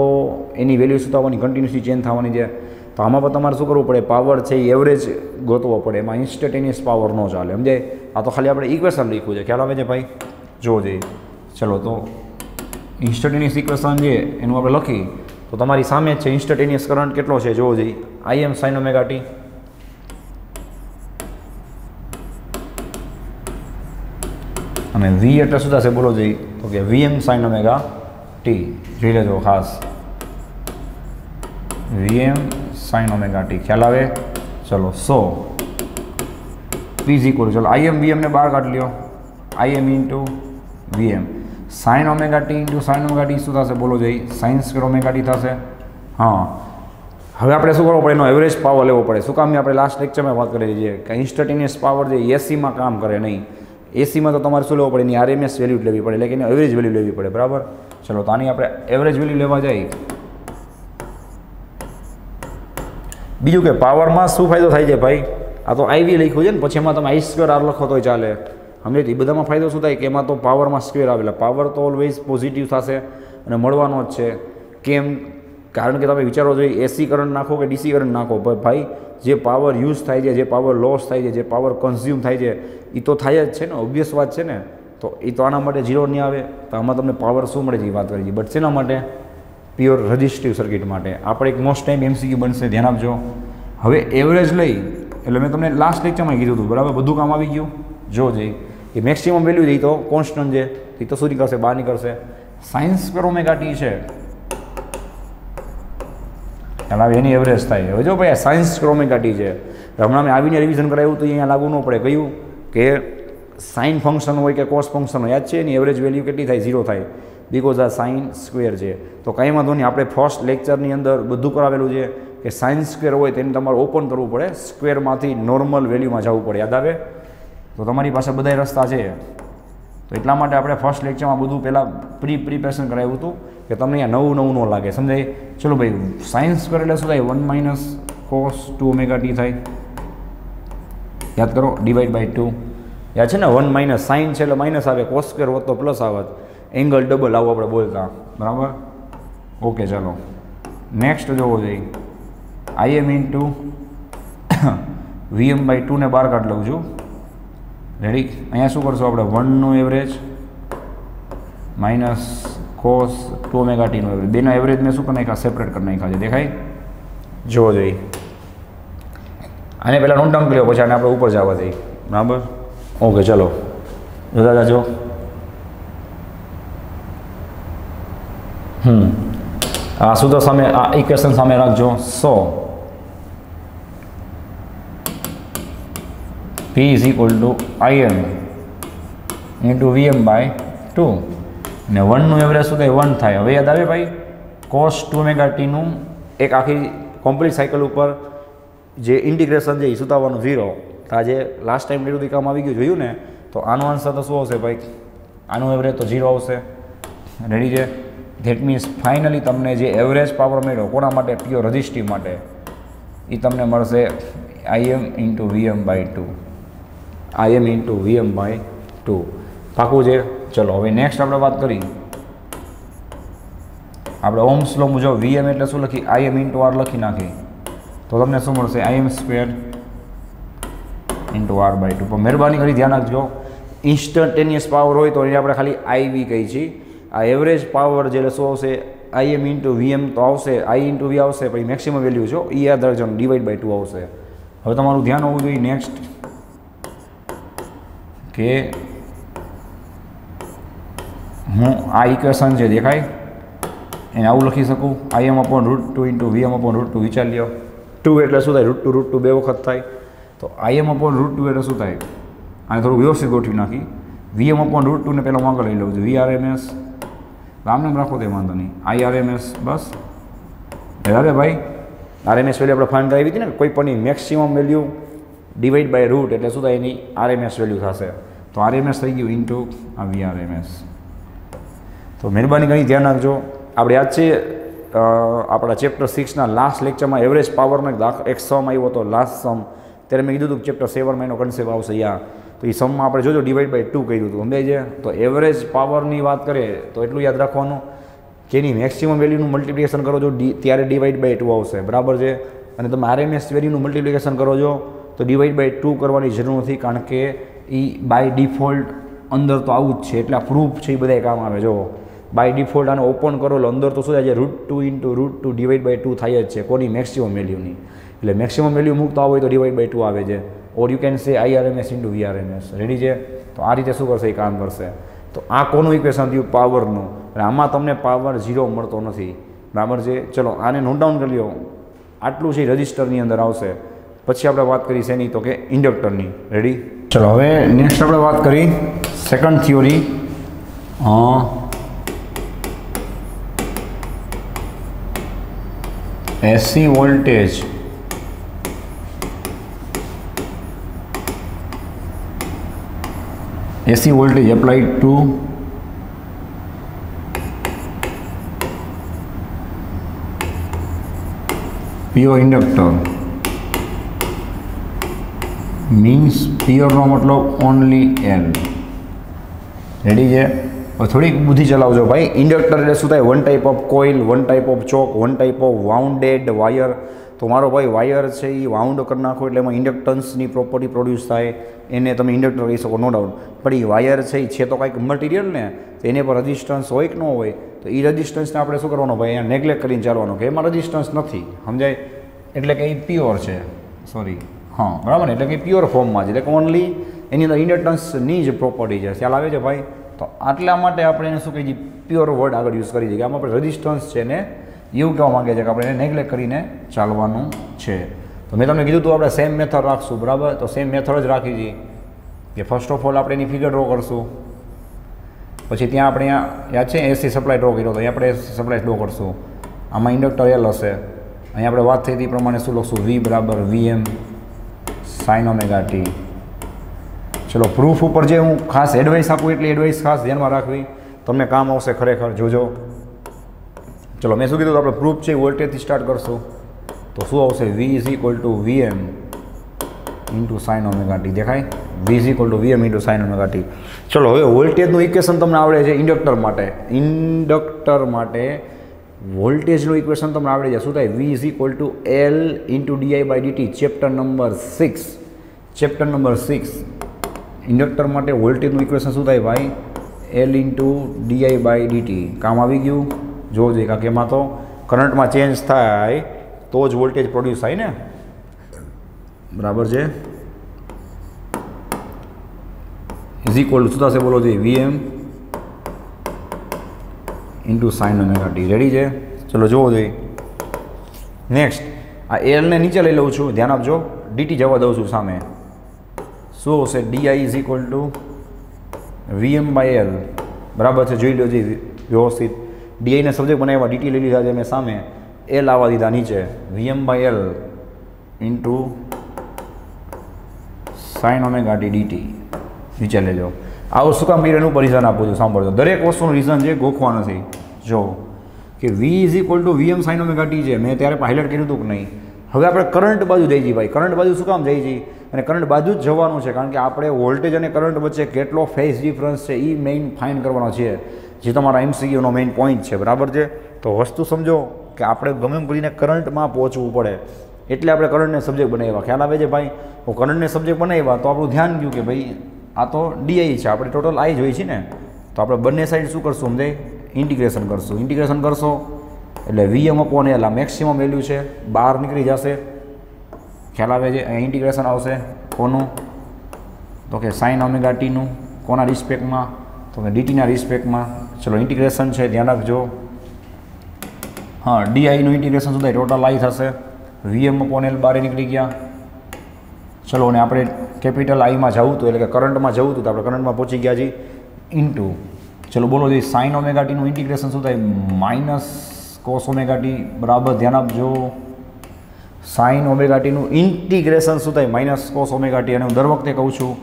એની વેલ્યુ શું થવાની? કન્ટિન્યુઅસલી ચેન્જ થવાની છે. તો આમાં પણ તમારે શું કરવું પડે? પાવર છે એ એવરેજ ગોતવો પડે. એમાં ઇન્સ્ટન્ટેનિયસ પાવર ન ચાલે. સમજાય? આ તો ખાલી આપણે ઇક્વેશન લખ્યું છે. ખ્યાલ આવે છે ભાઈ? જોવો જોઈએ. ચલો તો ઇન્સ્ટન્ટેનિયસ ઇક્વેશન છે એનું આપણે લખી તો તમારી સામે જ છે. ઇન્સ્ટન્ટેનિયસ કરંટ કેટલો છે જોવો જોઈએ. Im sin omega t. અને V એટલે શું થશે? બોલો જોઈએ. તો કે Vm sin omega t. જોઈ લેજો ખાસ. Vm sin omega t. ખ્યાલ આવે? ચલો. સો P is equal. ચલો Im Vm ને બહાર કાઢી લ્યો. Im into Vm sin omega t into sin omega t શું થશે? બોલો જોઈએ. sin square omega t થશે. હા. હવે આપણે શું કરવું પડે, એનો એવરેજ પાવર લેવો પડે. શું કામ આપણે લાસ્ટ લેક્ચરમાં વાત કરેલી છે કે ઇન્સ્ટન્ટેનિયસ પાવર જે એસીમાં કામ કરે નહીં, એસીમાં તો તમારે શું લેવું પડે, એની આરએમએસ વેલ્યુ લેવી પડે, એટલે કે એની એવરેજ વેલ્યુ લેવી પડે. બરાબર. ચલો તો આની આપણે એવરેજ વેલ્યુ લેવા જઈએ. બીજું કે પાવરમાં શું ફાયદો થાય છે ભાઈ, આ તો આઈવી લખ્યું છે ને, પછી એમાં તમે આઈ સ્ક્વેર આર લખો તોય ચાલે. સમજે એ બધામાં ફાયદો શું થાય કે એમાં તો પાવરમાં સ્ક્વેર આવેલા, પાવર તો ઓલવેઝ પોઝિટિવ થશે અને મળવાનો જ છે. કેમ? કારણ કે તમે વિચારો જોઈએ એસી કરંટ નાખો કે ડીસી કરંટ નાખો, ભાઈ જે પાવર યુઝ થાય છે, જે પાવર લોસ થાય છે, જે પાવર કન્ઝ્યુમ થાય છે એ તો થાય જ છે ને, ઓબ્વિયસ વાત છે ને. તો એ તો આના માટે ઝીરો નહીં આવે, તો આમાં તમને પાવર શું મળે છે એ વાત કરી છે. બટ શેના માટે? પ્યોર રજિસ્ટિવ સર્કિટ માટે. આપણે એક મોસ્ટ ટાઈમ એમસીક્યુ બનશે, ધ્યાન આપજો. હવે એવરેજ લઈ એટલે મેં તમને લાસ્ટ લેક્ચરમાં કીધું હતું, બરાબર, બધું કામ આવી ગયું. જો જઈ એ મેક્સિમમ વેલ્યુ જઈ તો કોન્સ્ટન્ટ છે, એ તો શું નીકળશે, બહાર નીકળશે. સાઇન સ્ક્વેર ઓમેગા ટી છે, હવે એની એવરેજ થાય. હવે જો ભાઈ આ સાઇન સ્ક્વેર ઓમેગા ટી છે, હમણાં મેં આવીને રિવિઝન કરાવ્યું તો અહીંયા લાગુ ન પડે. કયું કે સાઇન ફંક્શન હોય કે કોસ ફંક્શન હોય, યાદ છે એની એવરેજ વેલ્યુ કેટલી થાય, 0 થાય, બિકોઝ આ સાઇન સ્ક્વેર છે. તો કંઈ વાંધો નહીં, આપણે ફર્સ્ટ લેક્ચરની અંદર બધું કરાવેલું છે કે સાઇન સ્ક્વેર હોય તેને તમારે ઓપન કરવું પડે, સ્ક્વેરમાંથી નોર્મલ વેલ્યુમાં જવું પડે. યાદ આવે? તો તમારી પાસે બધા રસ્તા છે. તો એટલા માટે આપણે ફર્સ્ટ લેક્ચરમાં બધું પહેલાં પ્રિપેરેશન કરાવ્યું હતું કે તમને અહીંયા નવું ન લાગે. સમજાય? ચલો ભાઈ, સાઇન સ્ક્વેર એટલે શું થાય, 1 - cos 2 ઓમેગા ટી થાય. યાદ કરો, ડિવાઈડ બાય 2. યાદ છે ને, 1 - સાઇન છે એટલે માઇનસ આવે, કોસ સ્ક્વેર હોત તો પ્લસ આવત, એંગલ ડબલ આવું આપણે બોલતા. બરાબર. ઓકે, ચાલો નેક્સ્ટ જોવો જોઈએ. Im ઇન્ટુ Vm/2 ને બહાર કાઢ લઉં છું. રેડી? અહીંયા શું કરશું આપણે, 1નું એવરેજ માઇનસ કોસ 2 ઓમેગા ટીનું એવરેજ, બેના એવરેજ મેં શું કરી નાખ્યા, સેપરેટ કરી નાખ્યા છે. દેખાય? જોવો જોઈએ. આને પહેલાં નોટ ડાઉન કર્યો, પછી આને આપણે ઉપર જવા દઈએ. બરાબર. ઓકે, ચલો જોતા જાજો. આ સૂત્ર સામે, આ ઇક્વેશન સામે રાખજો. 100 P is equal to Im into Vm/2 ને 1નું એવરેજ શું થાય, 1 થાય. હવે યાદ આવે ભાઈ, cos 2 ઓમેગા ટીનું એક આખી કોમ્પ્લીટ સાયકલ ઉપર જે ઇન્ટિગ્રેશન છે એ સુતાવવાનું 0. આ જે લાસ્ટ ટાઈમ કર્યું કામ આવી ગયું, જોયું ને? તો આનો આન્સર તો શું આવશે ભાઈ, આનું એવરેજ તો 0 આવશે. રેડી છે? ધેટ મીન્સ ફાઇનલી તમને જે એવરેજ પાવર મળ્યો કોના માટે, પ્યોર રજિસ્ટિવ માટે, એ તમને મળશે Im into Vm/2. Im into Vm/2. પાકું છે? ચલો હવે નેક્સ્ટ આપણે વાત કરી. આપણે ઓહ્મ્સ લો મુજબ Vm એટલે શું લખી, Im into R લખી નાખી તો તમને શું મળશે, Im² into R/2. પણ મહેરબાની કરી ધ્યાન રાખજો, ઇન્સ્ટન્ટેનિયસ પાવર હોય તો એને આપણે ખાલી IV કહી છીએ. આ એવરેજ પાવર જે શું આવશે, Im into Vm તો આવશે, I into V આવશે, પછી મેક્સિમમ વેલ્યુ છો એ યાદ રાખજો, /2 આવશે. હવે તમારું ધ્યાન હોવું જોઈએ નેક્સ્ટ કે હું આ ઇક્વેશન જે દેખાય એને આવું લખી શકું, Im/√2 into Vm/√2. વિચાર લ્યો, 2 એટલે શું થાય, √2 બે વખત થાય. તો Im/√2 એટલે શું થાય, આને થોડું વ્યવસ્થિત ગોઠવી નાખી. Vm/√2 ને પહેલાં આગળ લઈ લઉં છું, VRMS આમને રાખો તે વાંધો નહીં, IRMS બસ. બરાબર ભાઈ, RMS વેલ્યુ આપણે ફાઇન્ડ કરાવી હતી ને, કોઈ પણ maximum value divide by root એટલે શું થાય, એની RMS વેલ્યુ થશે. તો RMS થઈ ગયું ઇન્ટુ આ VRMS. તો મહેરબાની કરી ધ્યાન રાખજો. આપણે યાદ છે આપણા ચેપ્ટર 6ના લાસ્ટ લેક્ચરમાં એવરેજ પાવરનો એક સમ આવ્યો હતો, લાસ્ટ સમ. ત્યારે મેં કીધું હતું ચેપ્ટર 7માં એનો કન્સેપ્ટ આવશે. તો એ સમમાં આપણે જોજો /2 કર્યું હતું, સમજાય છે? તો એવરેજ પાવરની વાત કરીએ તો એટલું યાદ રાખવાનું કે એની મેક્સિમમ વેલ્યુનું મલ્ટિપ્લિકેશન કરો છો ત્યારે /2 આવશે. બરાબર છે? અને તમે RMS વેલ્યુનું મલ્ટિપ્લિકેશન કરો છો તો /2 કરવાની જરૂર નથી, કારણ કે એ બાય ડિફોલ્ટ અંદર તો આવું જ છે. એટલે આ પ્રૂફ છે એ બધા કામ આવે. જો બાય ડિફોલ્ટ આને ઓપન કરો એટલે અંદર તો શું થાય છે, √2 into √2 /2 થાય જ છે. કોની? મેક્સિમમ વેલ્યુની. એટલે મેક્સિમમ વેલ્યુ મૂકતા હોય તો /2 આવે છે. Or you can say IRMS into VRMS. Ready છે? તો આ રીતે શું કરશે, એ કામ કરશે. તો આ કોનું ઇક્વેશન થયું, પાવરનું. અને આમાં તમને પાવર 0 મળતો નથી. બરાબર છે? ચલો આને નોટ ડાઉન કરી લો. આટલું છે રજિસ્ટરની અંદર આવશે. પછી આપણે વાત કરી શેની, તો કે ઇન્ડક્ટરની. રેડી? ચલો હવે નેક્સ્ટ આપણે વાત કરી second theory. AC voltage applied to pure inductor means pure નો મતલબ only L. રેડી છે? થોડીક બુદ્ધિ ચલાવજો ભાઈ. ઇન્ડક્ટર એટલે શું થાય? One type of coil, one type of choke, one type of wounded wire. તો મારો ભાઈ વાયર છે એ વાઉન્ડ કરી નાખો એટલે એમાં ઇન્ડક્ટન્સની પ્રોપર્ટી પ્રોડ્યુસ થાય, એને તમે ઇન્ડક્ટર કહી શકો, નો ડાઉટ. પણ એ વાયર છે તો કાંઈક મટીરિયલ ને, તો એને પર રજિસ્ટન્સ હોય કે ન હોય, તો એ રજિસ્ટન્સને આપણે શું કરવાનો ભાઈ? અહીંયા નેગ્લેક્ટ કરીને ચાલવાનું કે એમાં રજિસ્ટન્સ નથી, સમજાય? એટલે કે એ પ્યોર છે, સોરી, હા બરાબર ને, એટલે કે પ્યોર ફોર્મમાં છે, એટલે કે ઓનલી એની અંદર ઇન્ડક્ટન્સની જ પ્રોપર્ટી છે. ખ્યાલ આવે છે ભાઈ? તો આટલા માટે આપણે એને શું કહીએ? પ્યોર વર્ડ આગળ યુઝ કરી દઈએ કે આમાં આપણે રજિસ્ટન્સ છે ને એવું કહેવા માગે છે કે આપણે એને નેગ્લેક્ટ કરીને ચાલવાનું છે. તો મેં તમને કીધું હતું આપણે સેમ મેથડ રાખશું, બરાબર? તો સેમ મેથડ જ રાખી છીએ કે ફર્સ્ટ ઓફ ઓલ આપણે એની ફિગર ડ્રો કરશું, પછી ત્યાં આપણે યાદ છે એસી સપ્લાય ડ્રો કર્યો તો અહીંયા આપણે એસી સપ્લાય ડ્રો કરશું. આમાં ઇન્ડક્ટર એલ હશે, અહીંયા આપણે વાત થઈ હતી પ્રમાણે શું લખશું? વી બરાબર વીએમ સાઇન ઓમેગા ટી. ચલો પ્રૂફ ઉપર જે હું ખાસ એડવાઇસ આપું એટલી એડવાઇસ ખાસ ધ્યાનમાં રાખવી, તમને કામ આવશે ખરેખર, જોજો. ચલો મેં શું કીધું? આપણે પ્રૂફ છે વોલ્ટેજથી સ્ટાર્ટ કરશું, તો શું આવશે? V is equal to VM into sine omega t. દેખાય? V is equal to VM into sine omega T. ચલો હવે વોલ્ટેજનું ઇક્વેશન તમને આવડે છે ઇન્ડક્ટર માટે વોલ્ટેજનું ઇક્વેશન તમને આવડે છે. શું થાય? V is equal to L into D I by D T. Chapter number 6 inductor માટે વોલ્ટેજનું ઇક્વેશન શું થાય ભાઈ? L into D I by D T. કામ આવી ગયું? જોવો જોઈએ, કારણ કે એમાં તો કરંટમાં ચેન્જ થાય તો જ વોલ્ટેજ પ્રોડ્યુસ થાય ને, બરાબર છે? ઇઝ ઇક્વલ શું થશે બોલો જોઈએ? VM into sine omega T. Ready છે? ચલો જોવો જોઈએ. નેક્સ્ટ આ એલને નીચે લઈ લઉં છું, ધ્યાન આપજો, ડીટી જવા દઉં છું સામે. શું હશે? D I is equal to V M by L. બરાબર છે? જોઈ લો જોઈએ વ્યવસ્થિત. ડીઆઈને સબ્જેક્ટ બનાવ્યા, ડીટી લઈ લીધા છે મેં સામે, એલ આવવા દીધા નીચે, V M by L into sine omega T D T નીચે લેજો. આવું શું કામ એનું પર રીઝન આપું છું, સાંભળજો. દરેક વસ્તુનું રીઝન છે, ગોખવા નથી. જો કે V is equal to V M sine omega T છે, મેં ત્યારે હાઇલાઇટ કર્યું હતું કે નહીં? હવે આપણે કરંટ બાજુ જઈ છીએ ભાઈ. કરંટ બાજુ શું કામ જઈ છીએ? અને કરંટ બાજુ જ જવાનું છે, કારણ કે આપણે વોલ્ટેજ અને કરંટ વચ્ચે કેટલો ફેઝ ડિફરન્સ છે એ મેઇન ફાઇન કરવાનો છે, જે તમારા એમસીક્યુનો મેઇન પોઈન્ટ છે, બરાબર છે? તો વસ્તુ સમજો કે આપણે ગમે એમ કરીને કરંટમાં પહોંચવું પડે, એટલે આપણે કરંટને સબ્જેક્ટ બનાવ્યા. ખ્યાલ આવે છે ભાઈ? હું કરંટને સબ્જેક્ટ બનાવ્યા તો આપણું ધ્યાન ગયું કે ભાઈ આ તો ડીઆઈ છે, આપણે ટોટલ આઈ જ હોય છે ને, તો આપણે બંને સાઈડ શું કરશું? સમજે ઇન્ટિગ્રેશન કરશું. ઇન્ટિગ્રેશન કરશો એટલે વીએમ અપોન એલ, આ મેક્સિમમ વેલ્યુ છે, બહાર નીકળી જશે. ખ્યાલ આવે છે? અહીં ઇન્ટિગ્રેશન આવશે કોનું? તો કે સાઇન ઓમેગા ટીનું. કોના રિસ્પેક્ટમાં? તો કે ડીટીના રિસ્પેક્ટમાં. ચલો ઇન્ટિગ્રેશન છે, ધ્યાન રાખજો. હા, ડીઆઈનું ઇન્ટિગ્રેશન શું થાય? ટોટલ આઈ થશે. વીએમ અપોન એલ બહાર નીકળી ગયા. ચલો અને આપણે કેપિટલ આઈમાં જવું હતું, એટલે કે કરંટમાં જવું હતું, તો આપણે કરંટમાં પહોંચી ગયા છીએ. ઇન્ટુ ચલો બોલો જોઈએ સાઇન ઓમેગા ટીનું ઇન્ટિગ્રેશન શું થાય? Minus cos omega T. બરાબર ધ્યાન આપજો. સાઇન ઓમેગા ટીનું ઇન્ટિગ્રેશન શું થાય? Minus cos omega t. અને હું દર વખતે કહું છું,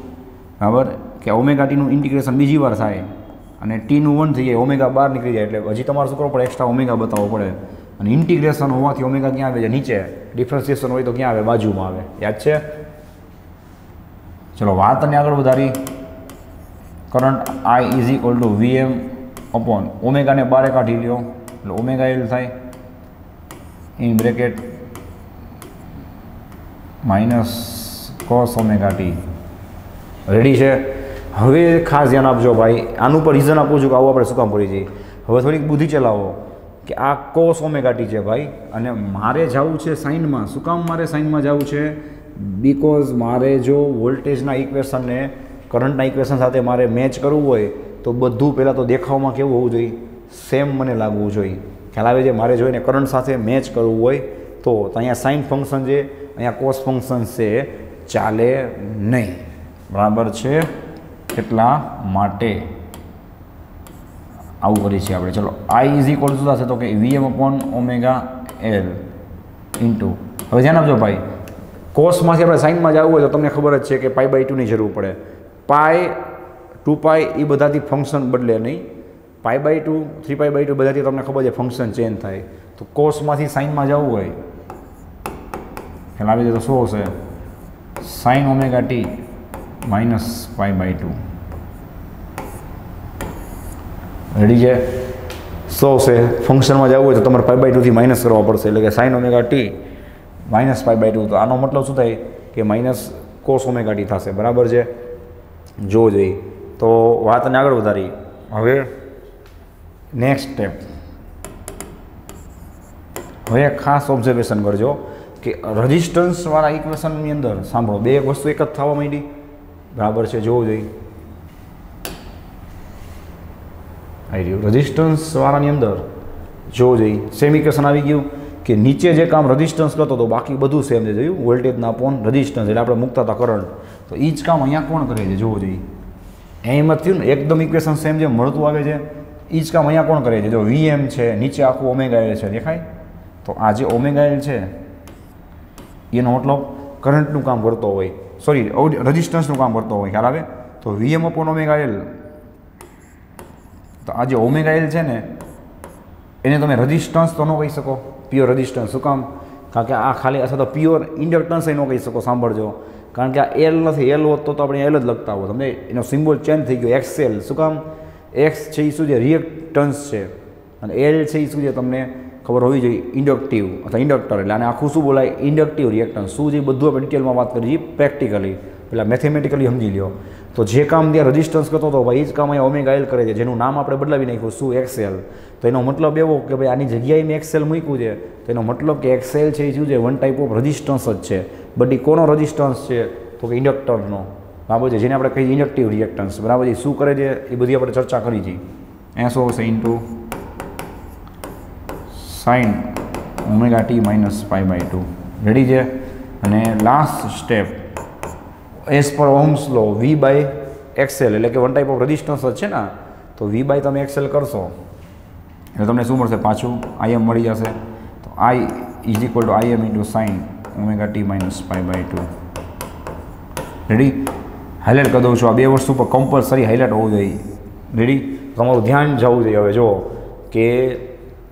બરાબર, કે ઓમેગા ટીનું ઇન્ટિગ્રેશન બીજી વાર થાય અને ટીનું 1 થઈ જાય, ઓમેગા બહાર નીકળી જાય, એટલે હજી તમારે શું કરવું પડે? એક્સ્ટ્રા ઓમેગા બતાવવો પડે. અને ઇન્ટિગ્રેશન હોવાથી ઓમેગા ક્યાં આવે છે? નીચે. ડિફરન્સિએશન હોય તો ક્યાં આવે? બાજુમાં આવે. યાદ છે? ચલો વાતને આગળ વધારી. Current I is equal to VM upon ઓમેગાને બારે કાઢી લ્યો એટલે ઓમેગા એલ થાય, in bracket minus cos omega T. Ready છે? હવે ખાસ ધ્યાન આપજો ભાઈ, આનું પર રીઝન આપું છું કે આવું આપણે શું કામ કરી છીએ. હવે થોડીક બુદ્ધિ ચલાવો કે આ કોસ ઓમેગા ટી છે ભાઈ, અને મારે જવું છે સાઇનમાં. શું કામ મારે સાઇનમાં જવું છે? બિકોઝ મારે જો વોલ્ટેજના ઇક્વેશનને કરંટના ઇક્વેશન સાથે મારે મેચ કરવું હોય તો બધું પહેલાં તો દેખાવમાં કેવું હોવું જોઈએ? સેમ મને લાગવું જોઈએ. ખ્યાલ આવે છે? મારે જોઈને કરંટ સાથે મેચ કરવું હોય તો અહીંયા સાઇન ફંક્શન છે, અહીંયા કોસ ફંક્શન છે, ચાલે નહીં. બરાબર છે? એટલા માટે આવું કરીએ છીએ આપણે. ચલો આઈ ઇઝ ઇક્વલ શું થશે? તો કે VM upon omega L into, હવે ધ્યાન આપજો ભાઈ, કોસમાંથી આપણે સાઇનમાં જવું હોય તો તમને ખબર જ છે કે π/2ની જરૂર પડે. પાઈ 2π એ બધાથી ફંક્શન બદલે નહીં, π/2 3π/2 બધાથી તમને ખબર છે ફંક્શન ચેન્જ થાય. તો કોસમાંથી સાઇનમાં જવું હોય ખ્યાલ આવી જાય તો શું હશે? sin ωt minus π/2. રેડી છે? શું છે? ફંક્શનમાં જવું હોય તો તમારે π/2થી માઇનસ કરવા પડશે, એટલે કે sin ωt માઇનસ π/2. તો આનો મતલબ શું થાય કે માઇનસ cos ωt થશે. બરાબર છે? જો જઈ તો વાતને આગળ વધારી. હવે નેક્સ્ટ સ્ટેપ, હવે ખાસ ઓબ્ઝર્વેશન કરજો કે રેઝિસ્ટન્સવાળા ઇક્વેશનની અંદર સાંભળો, બે વસ્તુ એક જ થવા માંડી. બરાબર છે? જોવું જોઈએ. આવી રહ્યું રેઝિસ્ટન્સવાળાની અંદર જોવું જોઈએ. સેમ ઇક્વેશન આવી ગયું કે નીચે જે કામ રેઝિસ્ટન્સ કરતો હતો બાકી બધું સેમ છે. જોયું? વોલ્ટેજના અપોન રેઝિસ્ટન્સ, એટલે આપણે મૂકતા હતા કરંટ. તો એ જ કામ અહીંયા કોણ કરે છે? જોવું જોઈએ. એમ જ થયું ને, એકદમ ઇક્વેશન સેમ જે મળતું આવે છે એ જ કામ અહીંયા કોણ કરે છે? જો VM છે, નીચે આખું ઓમેગા એલ છે, દેખાય? તો આ જે ઓમેગા એલ છે એનો મતલબ કરંટનું કામ કરતો હોય, સોરી રેઝિસ્ટન્સનું કામ કરતો હોય. ખ્યાલ આવે? તો VM અપોન ઓમેગા એલ. તો આ જે ઓમેગા એલ છે ને એને તમે રેઝિસ્ટન્સ તો ન કહી શકો, પ્યોર રેઝિસ્ટન્સ. શું કામ? કારણ કે આ ખાલી, અથવા તો પ્યોર ઇન્ડક્ટન્સ ન કહી શકો. સાંભળજો, કારણ કે આ એલ નથી. એલ હોત તો આપણે એલ જ લખતા હોત. તમને એનો સિમ્બોલ ચેન્જ થઈ ગયો, XL. શું કામ? એક્સ છે એ શું છે? રિએક્ટન્સ છે, અને એલ છે એ શું છે? તમને ખબર હોવી જોઈએ, ઇન્ડક્ટિવ અથવા ઇન્ડક્ટર. એટલે આને આખું શું બોલાય? Inductive reactance. શું છે બધું આપણે ડિટેલમાં વાત કરીએ, પ્રેક્ટિકલી, પેલા મેથેમેટિકલી સમજી લો. તો જે કામ ત્યાં રેઝિસ્ટન્સ કરતો હતો ભાઈ, એ જ કામ અહીંયા ઓમેગા એલ કરે છે, જેનું નામ આપણે બદલાવી નાખ્યું શું? XL. તો એનો મતલબ એવો કે ભાઈ આની જગ્યાએ મેં XL મૂક્યું છે, તો એનો મતલબ કે XL છે એ શું છે? વન ટાઈપ ઓફ રેઝિસ્ટન્સ જ છે. બટ એ કોનો રેઝિસ્ટન્સ છે? તો કે ઇન્ડક્ટરનો. બરાબર છે? જેને આપણે કહીએ ઇન્ડક્ટિવ રિએક્ટન્સ. બરાબર છે? શું કરે છે એ બધી આપણે ચર્ચા કરી છે. અહીંયા શું હશે? Into sin ωt minus π/2. Ready છે? અને last step, as per Ohm's law, V/XL, એટલે કે વન ટાઈપ ઓફ રેઝિસ્ટન્સ જ છે ને, તો V/તમે XL કરશો એટલે તમને શું મળશે? પાછું Im મળી જશે. તો I is equal to Im into sin ωt minus π/2. Ready? Highlight કરી દઉં છું. આ બે વસ્તુ પર કમ્પલસરી હાઇલાઇટ હોવું જોઈએ. રેડી? તમારું ધ્યાન જવું જોઈએ. હવે જુઓ કે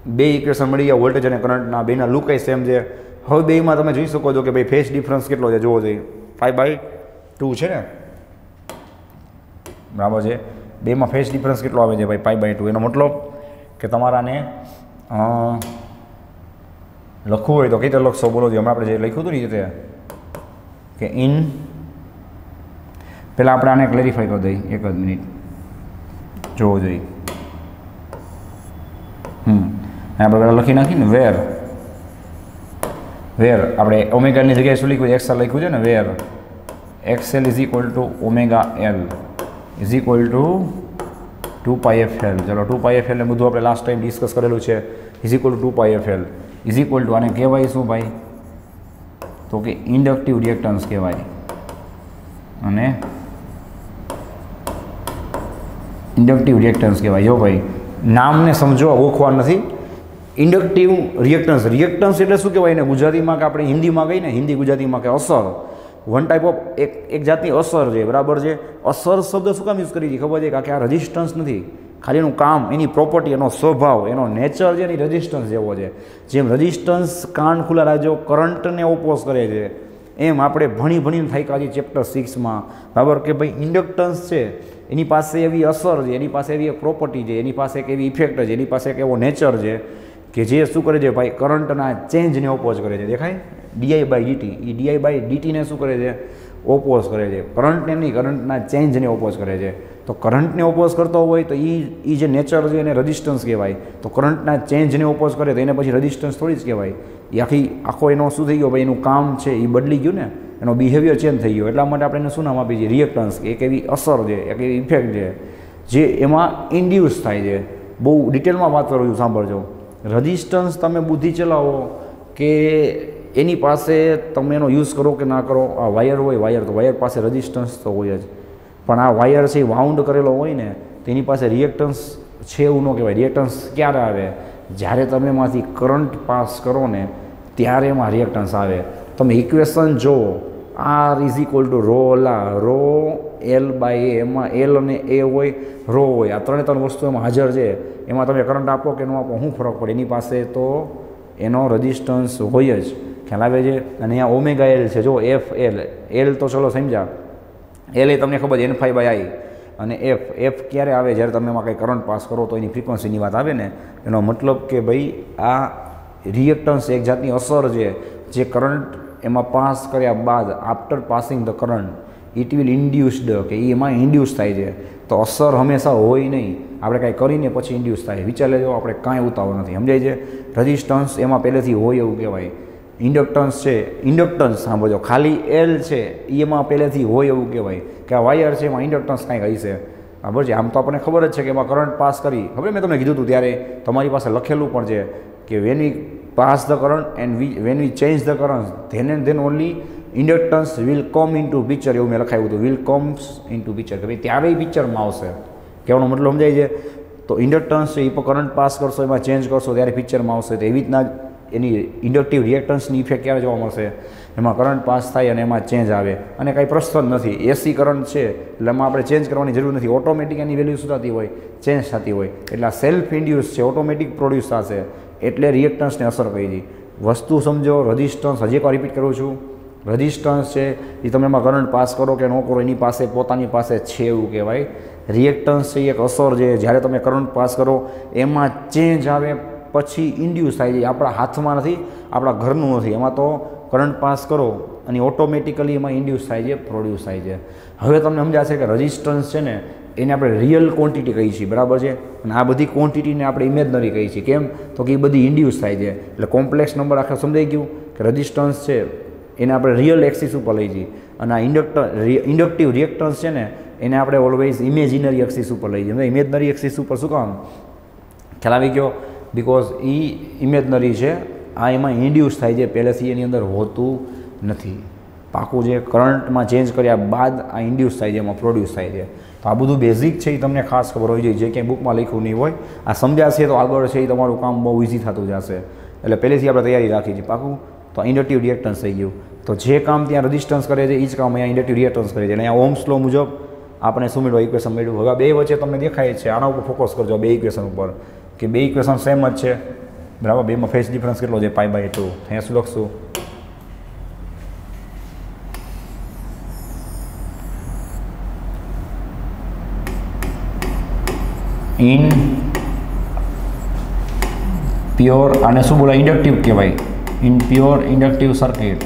બે ઇક્વેશન મળી ગયા વોલ્ટેજ અને કરંટના, બેના લુકાઈ સેમ છે. હવે બેમાં તમે જોઈ શકો છો કે ભાઈ ફેઝ ડિફરન્સ કેટલો છે? જોવો જોઈએ, 5/2 છે ને. બરાબર છે? બેમાં ફેઝ ડિફરન્સ કેટલો આવે છે ભાઈ? 5/2. એનો મતલબ કે તમારાને લખવું હોય તો કઈ રીતે લખશો? બોલો જોઈએ. હમણાં આપણે જે લખ્યું હતું ને એ રીતે કે પહેલાં આપણે આને ક્લેરિફાઈ કરી દઈએ. એક જ મિનિટ જોવો જોઈએ. આપણે પહેલાં લખી નાખીને વેર આપણે ઓમેગાની જગ્યાએ શું લખ્યું? XL લખ્યું છે ને. વેર XL is equal to omega L is equal to 2πfL. ચલો 2πfL ને બધું આપણે લાસ્ટ ટાઈમ ડિસ્કસ કરેલું છે. Is equal to 2πfL is equal two આને કહેવાય શું ભાઈ? તો કે ઇન્ડક્ટિવ રિએક્ટન્સ કહેવાય. અને ઇન્ડક્ટિવ રિએક્ટન્સ કહેવાય. જો ભાઈ નામને સમજો, ઓળખવા નથી. ઇન્ડક્ટિવ રિએક્ટન્સ, રિએક્ટન્સ એટલે શું કહેવાય એને ગુજરાતીમાં, કે આપણે હિન્દીમાં કહીને, હિન્દી ગુજરાતીમાં કે અસર. વન ટાઈપ ઓફ એક જાતની અસર છે. બરાબર છે? અસર શબ્દ શું કામ યુઝ કરી છે ખબર છે? કારણ કે આ રેઝિસ્ટન્સ નથી, ખાલી એનું કામ, એની પ્રોપર્ટી, એનો સ્વભાવ, એનો નેચર છે એની રેઝિસ્ટન્સ જેવો છે. જેમ રેઝિસ્ટન્સ કાન ખુલ્લા રાખજો કરંટને ઓપોઝ કરે છે, એમ આપણે ભણીને થાય કાજી ચેપ્ટર 6માં. બરાબર? કે ભાઈ ઇન્ડક્ટન્સ છે એની પાસે એવી અસર છે, એની પાસે એવી એક પ્રોપર્ટી છે, એની પાસે એક એવી ઇફેક્ટ છે, એની પાસે એક એવો નેચર છે કે જે શું કરે છે ભાઈ? કરંટના ચેન્જને ઓપોઝ કરે છે. દેખાય? di/dt. એ di/dtને શું કરે છે? ઓપોઝ કરે છે. કરંટને નહીં, કરંટના ચેન્જને ઓપોઝ કરે છે. તો કરંટને ઓપોઝ કરતો હોય તો એ જે નેચર છે એને રેઝિસ્ટન્સ કહેવાય. તો કરંટના ચેન્જને ઓપોઝ કરે તો એને પછી રેઝિસ્ટન્સ થોડી જ કહેવાય. એ આખો એનો શું થઈ ગયો ભાઈ? એનું કામ છે એ બદલી ગયું ને, એનો બિહેવિયર ચેન્જ થઈ ગયો. એટલા માટે આપણે એને શું નામ આપીએ છીએ? રિએક્ટન્સ. એક એવી અસર છે, એક એવી ઇફેક્ટ છે જે એમાં ઇન્ડ્યુસ થાય છે. બહુ ડિટેલમાં વાત કરું છું, સાંભળજો. રેઝિસ્ટન્સ તમે બુદ્ધિ ચલાવો કે એની પાસે તમે એનો યુઝ કરો કે ના કરો. આ વાયર હોય, વાયર તો વાયર પાસે રેઝિસ્ટન્સ તો હોય જ, પણ આ વાયર છે એ વાઉન્ડ કરેલો હોય ને તો એની પાસે રિએક્ટન્સ છે એવું ન કહેવાય. રિએક્ટન્સ ક્યારે આવે? જ્યારે તમે એમાંથી કરંટ પાસ કરો ને ત્યારે એમાં રિએક્ટન્સ આવે. તમે ઇક્વેશન જુઓ, R is equal to rho L by A, એમાં એલ અને એ હોય, રો હોય, આ ત્રણ વસ્તુ એમાં હાજર છે. એમાં તમે કરંટ આપો કે ન આપો શું ફરક પડે, એની પાસે તો એનો રઝિસ્ટન્સ હોય જ. ખ્યાલ આવે છે. અને અહીંયા ઓમેગા એલ છે, જો એફ એલ તો ચલો સમજ્યા, એલ એ તમને ખબર N∅ બાય I, અને એફ ક્યારે આવે, જ્યારે તમે એમાં કંઈ કરંટ પાસ કરો તો એની ફ્રિકવન્સીની વાત આવે ને. એનો મતલબ કે ભાઈ આ રિએક્ટન્સ એક જાતની અસર છે જે કરંટ એમાં પાસ કર્યા બાદ after passing the current it will induced, કે એમાં ઇન્ડ્યુસ થાય છે. તો અસર હંમેશા હોય નહીં, આપણે કાંઈ કરીને પછી ઇન્ડ્યુસ થાય. વિચાર લેજો, આપણે કાંઈ ઉતાવળ નથી, સમજાય છે. રઝિસ્ટન્સ એમાં પહેલેથી હોય એવું કહેવાય. ઇન્ડક્ટન્સ છે, ઇન્ડક્ટન્સ સાંભળજો, ખાલી એલ છે એમાં પહેલેથી હોય એવું કહેવાય કે આ વાયર છે એમાં ઇન્ડક્ટન્સ કાંઈક હશે. બરાબર છે. આમ તો આપણને ખબર જ છે કે એમાં કરંટ પાસ કરી, ખબર મેં તમને કીધું હતું ત્યારે, તમારી પાસે લખેલું પણ છે કે when we pass the current and when we change the current then and then only inductance will come in to picture, એવું મેં લખાયું હતું, will comes in to picture, કે ભાઈ ત્યારે એ પિક્ચરમાં આવશે. કહેવાનો મતલબ સમજાય છે. તો ઇન્ડક્ટન્સ છે એ પણ કરંટ પાસ કરશો, એમાં ચેન્જ કરશો ત્યારે પિક્ચરમાં આવશે. તો એવી રીતના એની ઇન્ડક્ટિવ રિએક્ટન્સની ઇફેક્ટ ક્યારે જોવા મળશે, એમાં કરંટ પાસ થાય અને એમાં ચેન્જ આવે. અને કાંઈ પ્રશ્ન જ નથી, એસી કરંટ છે એટલે એમાં આપણે ચેન્જ કરવાની જરૂર નથી, ઓટોમેટિક એની વેલ્યુ શું થતી હોય, ચેન્જ થતી હોય. એટલે આ સેલ્ફ ઇન્ડ્યુસ છે, ઓટોમેટિક પ્રોડ્યુસ થશે, એટલે રિએક્ટન્સને અસર કરી છે. વસ્તુ સમજો. રઝિસ્ટન્સ, હજી એકવાર રિપીટ કરું છું, રઝિસ્ટન્સ છે એ તમે એમાં કરંટ પાસ કરો કે ન કરો એની પાસે પોતાની પાસે છે એવું કહેવાય. રિએક્ટન્સ છે એ એક અસર છે, જ્યારે તમે કરંટ પાસ કરો એમાં ચેન્જ આવે પછી ઇન્ડ્યુસ થાય છે. આપણા હાથમાં નથી, આપણા ઘરનું નથી, એમાં તો કરંટ પાસ કરો અને ઓટોમેટિકલી એમાં ઇન્ડ્યુસ થાય છે, પ્રોડ્યુસ થાય છે. હવે તમને સમજાશે કે રઝિસ્ટન્સ છે ને એને આપણે રિયલ ક્વોન્ટિટી કહીએ છીએ, બરાબર છે. અને આ બધી ક્વોન્ટિટીને આપણે ઇમેજનરી કહીએ છીએ. કેમ? તો કે એ બધી ઇન્ડ્યુસ થાય છે. એટલે કોમ્પ્લેક્સ નંબર આખે સમજાઈ ગયું કે રઝિસ્ટન્સ છે એને આપણે રિયલ એક્સિસ ઉપર લઈ જઈએ, અને આ ઇન્ડક્ટિવ રિએક્ટન્સ છે ને એને આપણે ઓલવેઝ ઇમેજિનરી એક્સિસ ઉપર લઈ જઈએ. ઇમેજનરી એક્સિસ ઉપર શું કામ, ખ્યાલ આવી ગયો? બિકોઝ એ ઇમેજનરી છે, આ એમાં ઇન્ડ્યુસ થાય છે, પહેલેથી એની અંદર હોતું નથી. પાકું જે કરંટમાં ચેન્જ કર્યા બાદ આ ઇન્ડ્યુસ થાય છે, એમાં પ્રોડ્યુસ થાય છે. તો આ બધું બેઝિક છે એ તમને ખાસ ખબર હોવી જોઈએ, જે ક્યાંય બુકમાં લખ્યું નહીં હોય. આ સમજાશે તો આગળ છે એ તમારું કામ બહુ ઇઝી થતું જશે. એટલે પહેલેથી આપણે તૈયારી રાખી છે. પાકું? તો ઇન્ડક્ટિવ રિએક્ટન્સ થઈ ગયું. તો જે કામ ત્યાં રઝિસ્ટન્સ કરે છે એ જ કામ અહીંયા ઇન્ડક્ટિવ રિએક્ટન્સ કરે છે. અને અહીંયા ઓહ્મ્સ લો મુજબ આપણે શું મેળવ્યું, ઇક્વેશન મેળવ્યું. હવે બે વચ્ચે તમને દેખાય છે, આના ઉપર ફોકસ કરજો, બે ઇક્વેશન ઉપર, કે બે ઇક્વેશન સેમ જ છે, બરાબર. બેમાં ફેઝ ડિફરન્સ કેટલો છે, π/2. અહીંયા શું લખશું, ઇન પ્યોર, આને શું બોલાય, ઇન્ડક્ટિવ કહેવાય. In pure inductive circuit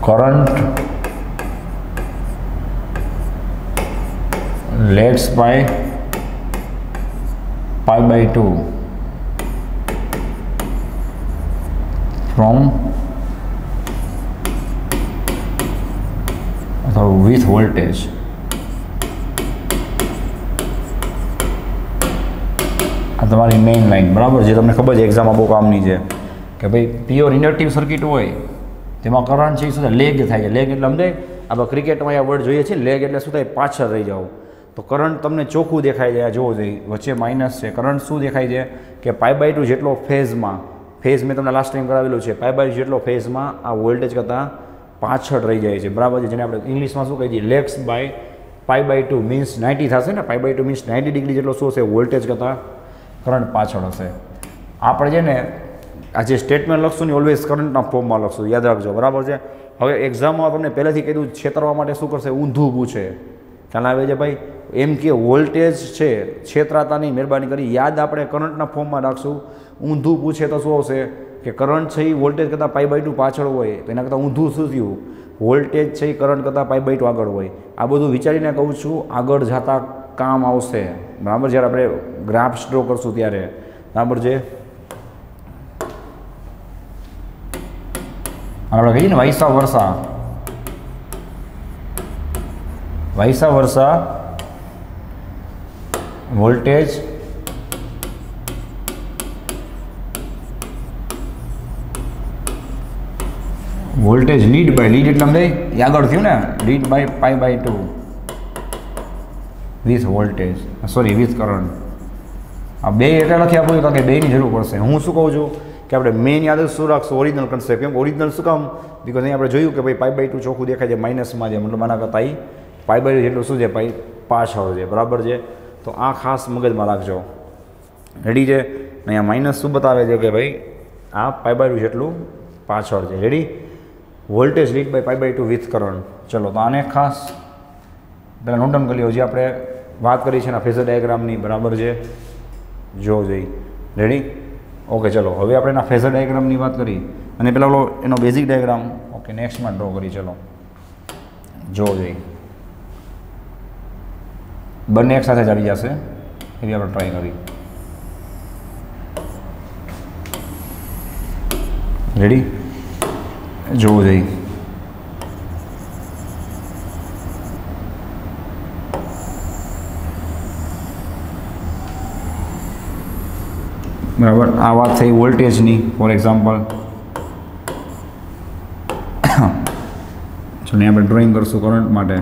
current lags by π/2 from with voltage. આ તમારી મેઇન લાઈન, બરાબર, જે તમને ખબર છે એક્ઝામમાં બહુ કામની છે, કે ભાઈ પ્યોર ઇન્ડક્ટિવ સર્કિટ હોય તેમાં કરંટ છે એ શું થાય, લેગ થાય છે. લેગ એટલે સમજાય, આપણે ક્રિકેટમાં આ વર્ડ જોઈએ છીએ, લેગ એટલે શું થાય, પાછળ રહી જાવ. તો કરંટ તમને ચોખ્ખું દેખાય છે, આ જોવો જોઈએ, વચ્ચે માઇનસ છે. કરંટ શું દેખાય છે કે π/2 જેટલો ફેઝમાં, ફેઝ મેં તમને લાસ્ટ ટાઈમ કરાવેલું છે, π/2 જેટલો ફેઝમાં આ વોલ્ટેજ કરતાં પાછળ રહી જાય છે, બરાબર છે. જેને આપણે ઇંગ્લિશમાં શું કહીએ છીએ, લેગ્સ બાય π/2 મીન્સ 90 થશે ને, π/2 મીન્સ 90 ડિગ્રી જેટલો શું હશે, વોલ્ટેજ કરતાં કરંટ પાછળ હશે. આપણે છે ને આ જે સ્ટેટમેન્ટ લખશું ને ઓલવેઝ કરંટના ફોર્મમાં લખશું, યાદ રાખજો, બરાબર છે. હવે એક્ઝામમાં તમને પહેલેથી કીધું છેતરવા માટે શું કરશે, ઊંધું પૂછે. ખ્યાલ આવે છે ભાઈ? એમ કે વોલ્ટેજ છે, છેતરાતાની મહેરબાની કરી યાદ આપણે કરંટના ફોર્મમાં રાખશું. ઊંધું પૂછે તો શું આવશે કે કરંટ છે એ વોલ્ટેજ કરતાં π/2 પાછળ હોય, તો એના કરતાં ઊંધું શું થયું, વોલ્ટેજ છે એ કરંટ કરતાં π/2 આગળ હોય. આ બધું વિચારીને કહું છું, આગળ જતાં કામ આવશે, બરાબર. જ્યારે આપણે ગ્રાફ્સ ડ્રો કરશું ત્યારે, બરાબર છે. આપણે કહીએ ને vice versa voltage lead by, lead એટલે સમજાય, એ આગળ થયું ને, lead by π/2 with voltage, sorry with current. આ બે એટલે લખી આપું કારણ કે બેની જરૂર પડશે. હું શું કહું છું કે આપણે મેઇન યાદ શું રાખશું, ઓરિજિનલ કન્સેપ્ટ. કેમ ઓરિજિનલ શું કામ? બિકોઝ અહીં આપણે જોયું કે ભાઈ π/2 ચોખ્ખું દેખાય છે માઇનસમાં છે, મતલબ આના કરતાં π/2 જેટલું શું છે ભાઈ પાછળ છે, બરાબર છે. તો આ ખાસ મગજમાં રાખજો. રેડી છે. અહીંયા માઇનસ શું બતાવે છે કે ભાઈ આ π/2 જેટલું પાછળ છે. Ready. Voltage lead by π/2 with current. ચલો તો આને ખાસ પહેલાં નોટ ડાઉન કરી લો. જે આપણે વાત કરી છે એના ફેઝર ડાયાગ્રામની, બરાબર છે. જો જઈ રેડી. ઓકે ચલો હવે આપણે એના ફેઝર ડાયાગ્રામની વાત કરી અને પેલા એનો બેઝિક ડાયાગ્રામ ઓકે નેક્સ્ટમાં ડ્રો કરી. ચલો જો જઈ બંને એક સાથે જ આવી જશે એવી આપણે ટ્રાય કરી. રેડી. જોવું જઈ બરાબર. આ વાત થઈ વોલ્ટેજની. ફોર એક્ઝામ્પલ ચલો આપણે ડ્રોઈંગ કરશું કરંટ માટે.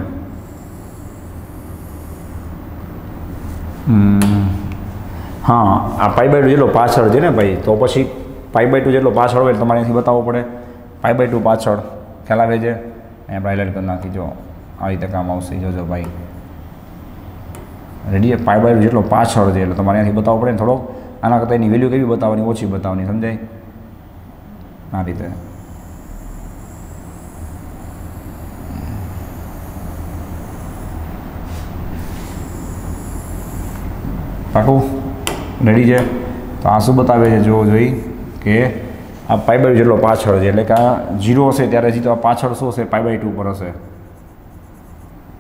હા આ π/2 જેટલો પાછળ છે ને ભાઈ, તો પછી π/2 જેટલો પાછળ હોય તમારે અહીંથી બતાવવું પડે. π/2 પાછળ ખ્યાલ આવે છે. અહીંયા આપણે હાઇલાઇટ કરી નાખી. જો આ રીતે કામ આવશે. જોજો ભાઈ રેડી. π/2 જેટલો પાછળ છે એટલે તમારે અહીંયાથી બતાવવું પડે ને થોડોક. આના કરતાં એની વેલ્યુ કેવી બતાવવાની? ઓછી બતાવવાની. સમજાય? આ રીતે. પાકું? રેડી છે. તો આ શું બતાવે છે? જોવો જોઈ કે આ π/2 જેટલો પાછળ છે એટલે કે આ 0 હશે ત્યારે હજી તો આ પાછળ શું હશે? π/2 પર હશે.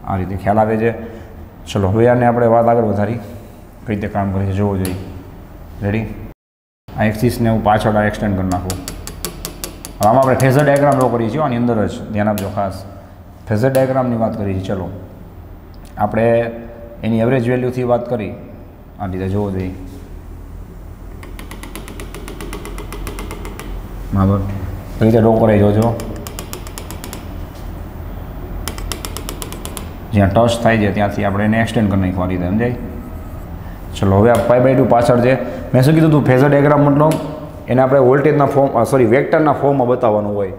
આ રીતે ખ્યાલ આવે છે. ચલો હવે આને આપણે વાત આગળ વધારી કઈ રીતે કામ કરે છે જોવો જોઈએ. રેડી. આ એક્સિસને હું પાછળ આ એક્સટેન્ડ કરી નાખું. હવે આમાં આપણે ફેઝર ડાયાગ્રામ ડ્રો કરીએ છીએ. આની અંદર જ ધ્યાન આપજો ખાસ. ફેઝર ડાયાગ્રામની વાત કરીએ છીએ. ચલો આપણે એની એવરેજ વેલ્યુથી વાત કરી. આ રીતે જોવો જોઈએ. બરાબર. રીતે ડ્રો કરાવી જોજો. જ્યાં ટચ થાય છે ત્યાંથી આપણે એને એક્સટેન્ડ કરી નાખવા રીતે. સમજાય? ચલો હવે આ π/2 પાછળ છે. મેં શું કીધું હતું? ફેઝર ડાયાગ્રામ મતલબ એને આપણે વોલ્ટેજના ફોર્મ વેક્ટરના ફોર્મમાં બતાવવાનું હોય.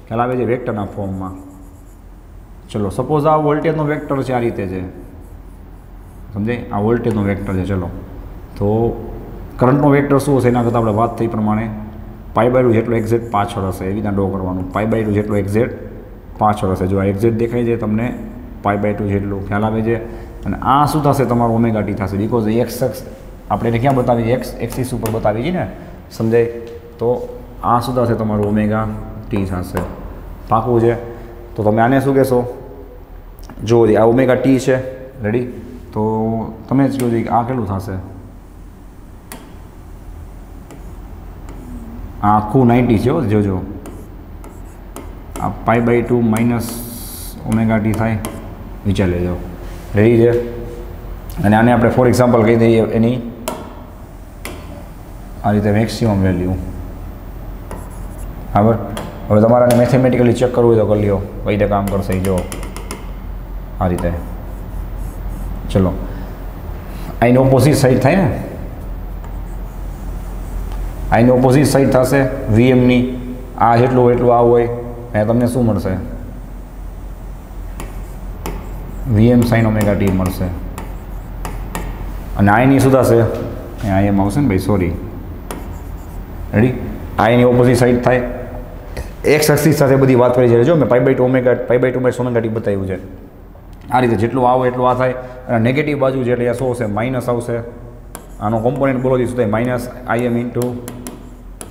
ખ્યાલ આવે છે? વેક્ટરના ફોર્મમાં. ચલો સપોઝ આ વોલ્ટેજનો વેક્ટર છે, આ રીતે છે. સમજાય? આ વોલ્ટેજનો વેક્ટર છે. ચલો તો કરંટનો વેક્ટર શું હશે? એના કરતાં આપણે વાત થઈ પ્રમાણે π/2 જેટલો એક્ઝેક્ટ પાછળ હશે. એવી રીતના ડ્રો કરવાનું. π/2 જેટલો એક્ઝેક્ટ પાછળ હશે. જો આ એક્ઝેક્ટ દેખાય છે તમને π/2 જેટલું. ખ્યાલ આવે છે? અને આ શું થશે? તમારું ω t થશે. બિકોઝ એક્સ આપણે એને ક્યાં બતાવી? એક્સ એક્સિસ ઉપર બતાવી છે ને. સમજાય? તો આ શું થશે? તમારું ω t થશે. પાકું છે. તો તમે આને શું કહેશો? જુઓ આ ω t છે. રેડી. તો તમે જ જોજો આ કેટલું થશે? આ આખું 90 છે. જોજો આ π/2 માઇનસ ω t થાય. વિચાર લેજો. રેડી છે. અને આને આપણે ફોર એક્ઝામ્પલ કહી દઈએ એની આ રીતે મેક્સિમમ વેલ્યુ. બરાબર. હવે તમારે આને મેથેમેટિકલી ચેક કરવું હોય તો કરી લો કઈ રીતે કામ કરશે. જો આ રીતે. ચલો આની ઓપોઝિટ સાઈડ થાય ને. આની ઓપોઝિટ સાઈડ થશે વીએમની. આ જેટલું એટલું આ હોય અને તમને શું મળશે? VM sin ω t મળશે. અને આની શું થશે? અહીંયા એમ આવશે ને ભાઈ. સોરી. રેડી. આની ઓપોઝિટ સાઈડ થાય. એક્સ એક્સિસ સાથે બધી વાત કરી છે. જો મેં π/2 ω t બતાવ્યું છે. આ રીતે જેટલું આવો એટલું આ થાય. અને નેગેટિવ બાજુ છે એટલે શું હશે? માઇનસ આવશે. આનો કોમ્પોનન્ટ બોલો શું થાય? Minus Im into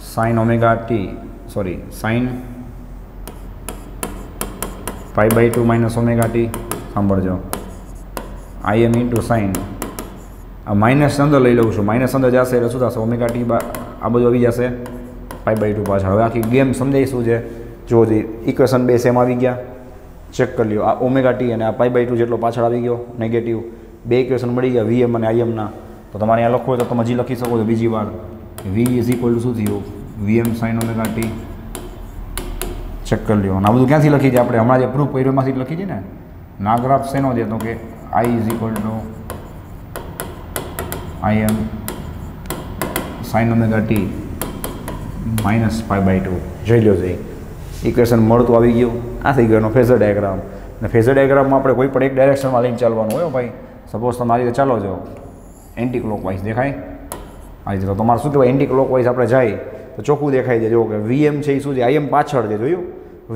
sin ω t sorry sin π/2 minus ω t. સાંભળજો. Im into sine. આ માઇનસ અંદર લઈ લઉં છું. માઇનસ અંદર જશે એટલે શું થશે? ω t આ બધું આવી જશે π/2 પાછળ. હવે આખી ગેમ સમજાય શું છે? જો ઇક્વેશન 2 સેમ આવી ગયા. ચેક કરી લો. આ ω t અને આ π/2 જેટલો પાછળ આવી ગયો નેગેટિવ. બે ઇક્વેશન મળી ગયા VM અને Imના. તો તમારે અહીંયા લખવું હોય તો તમે હજી લખી શકો છો બીજી વાર. V ઇઝ ઇક્વલ ટુ શું થયું? VM sin ω t. ચેક કરી લો. અને આ બધું ક્યાંથી લખી છે? આપણે હમણાં જે પ્રૂફ કર્યું એમાંથી લખી છે ને. ના ગ્રાફ શેનો છે? તો કે I is equal to Im sin omega t -π/2 જોઈ લો જઈ ઇક્વેશન મળતું આવી ગયું. આ થઈ ગયો એનો ફેઝર ડાયાગ્રામ. અને ફેઝર ડાયાગ્રામમાં આપણે કોઈ પણ એક ડાયરેક્શનમાં લઈને ચાલવાનું હોય ભાઈ. સપોઝ તમે આ રીતે ચાલો છો એન્ટી ક્લોકવાઇઝ દેખાય આ રીતે, તો તમારે શું કહેવાય એન્ટી ક્લોકવાઇઝ આપણે જાય તો ચોખ્ખું દેખાય છે. જો કે વીએમ છે એ શું છે, આઈએમ પાછળ છે, જોયું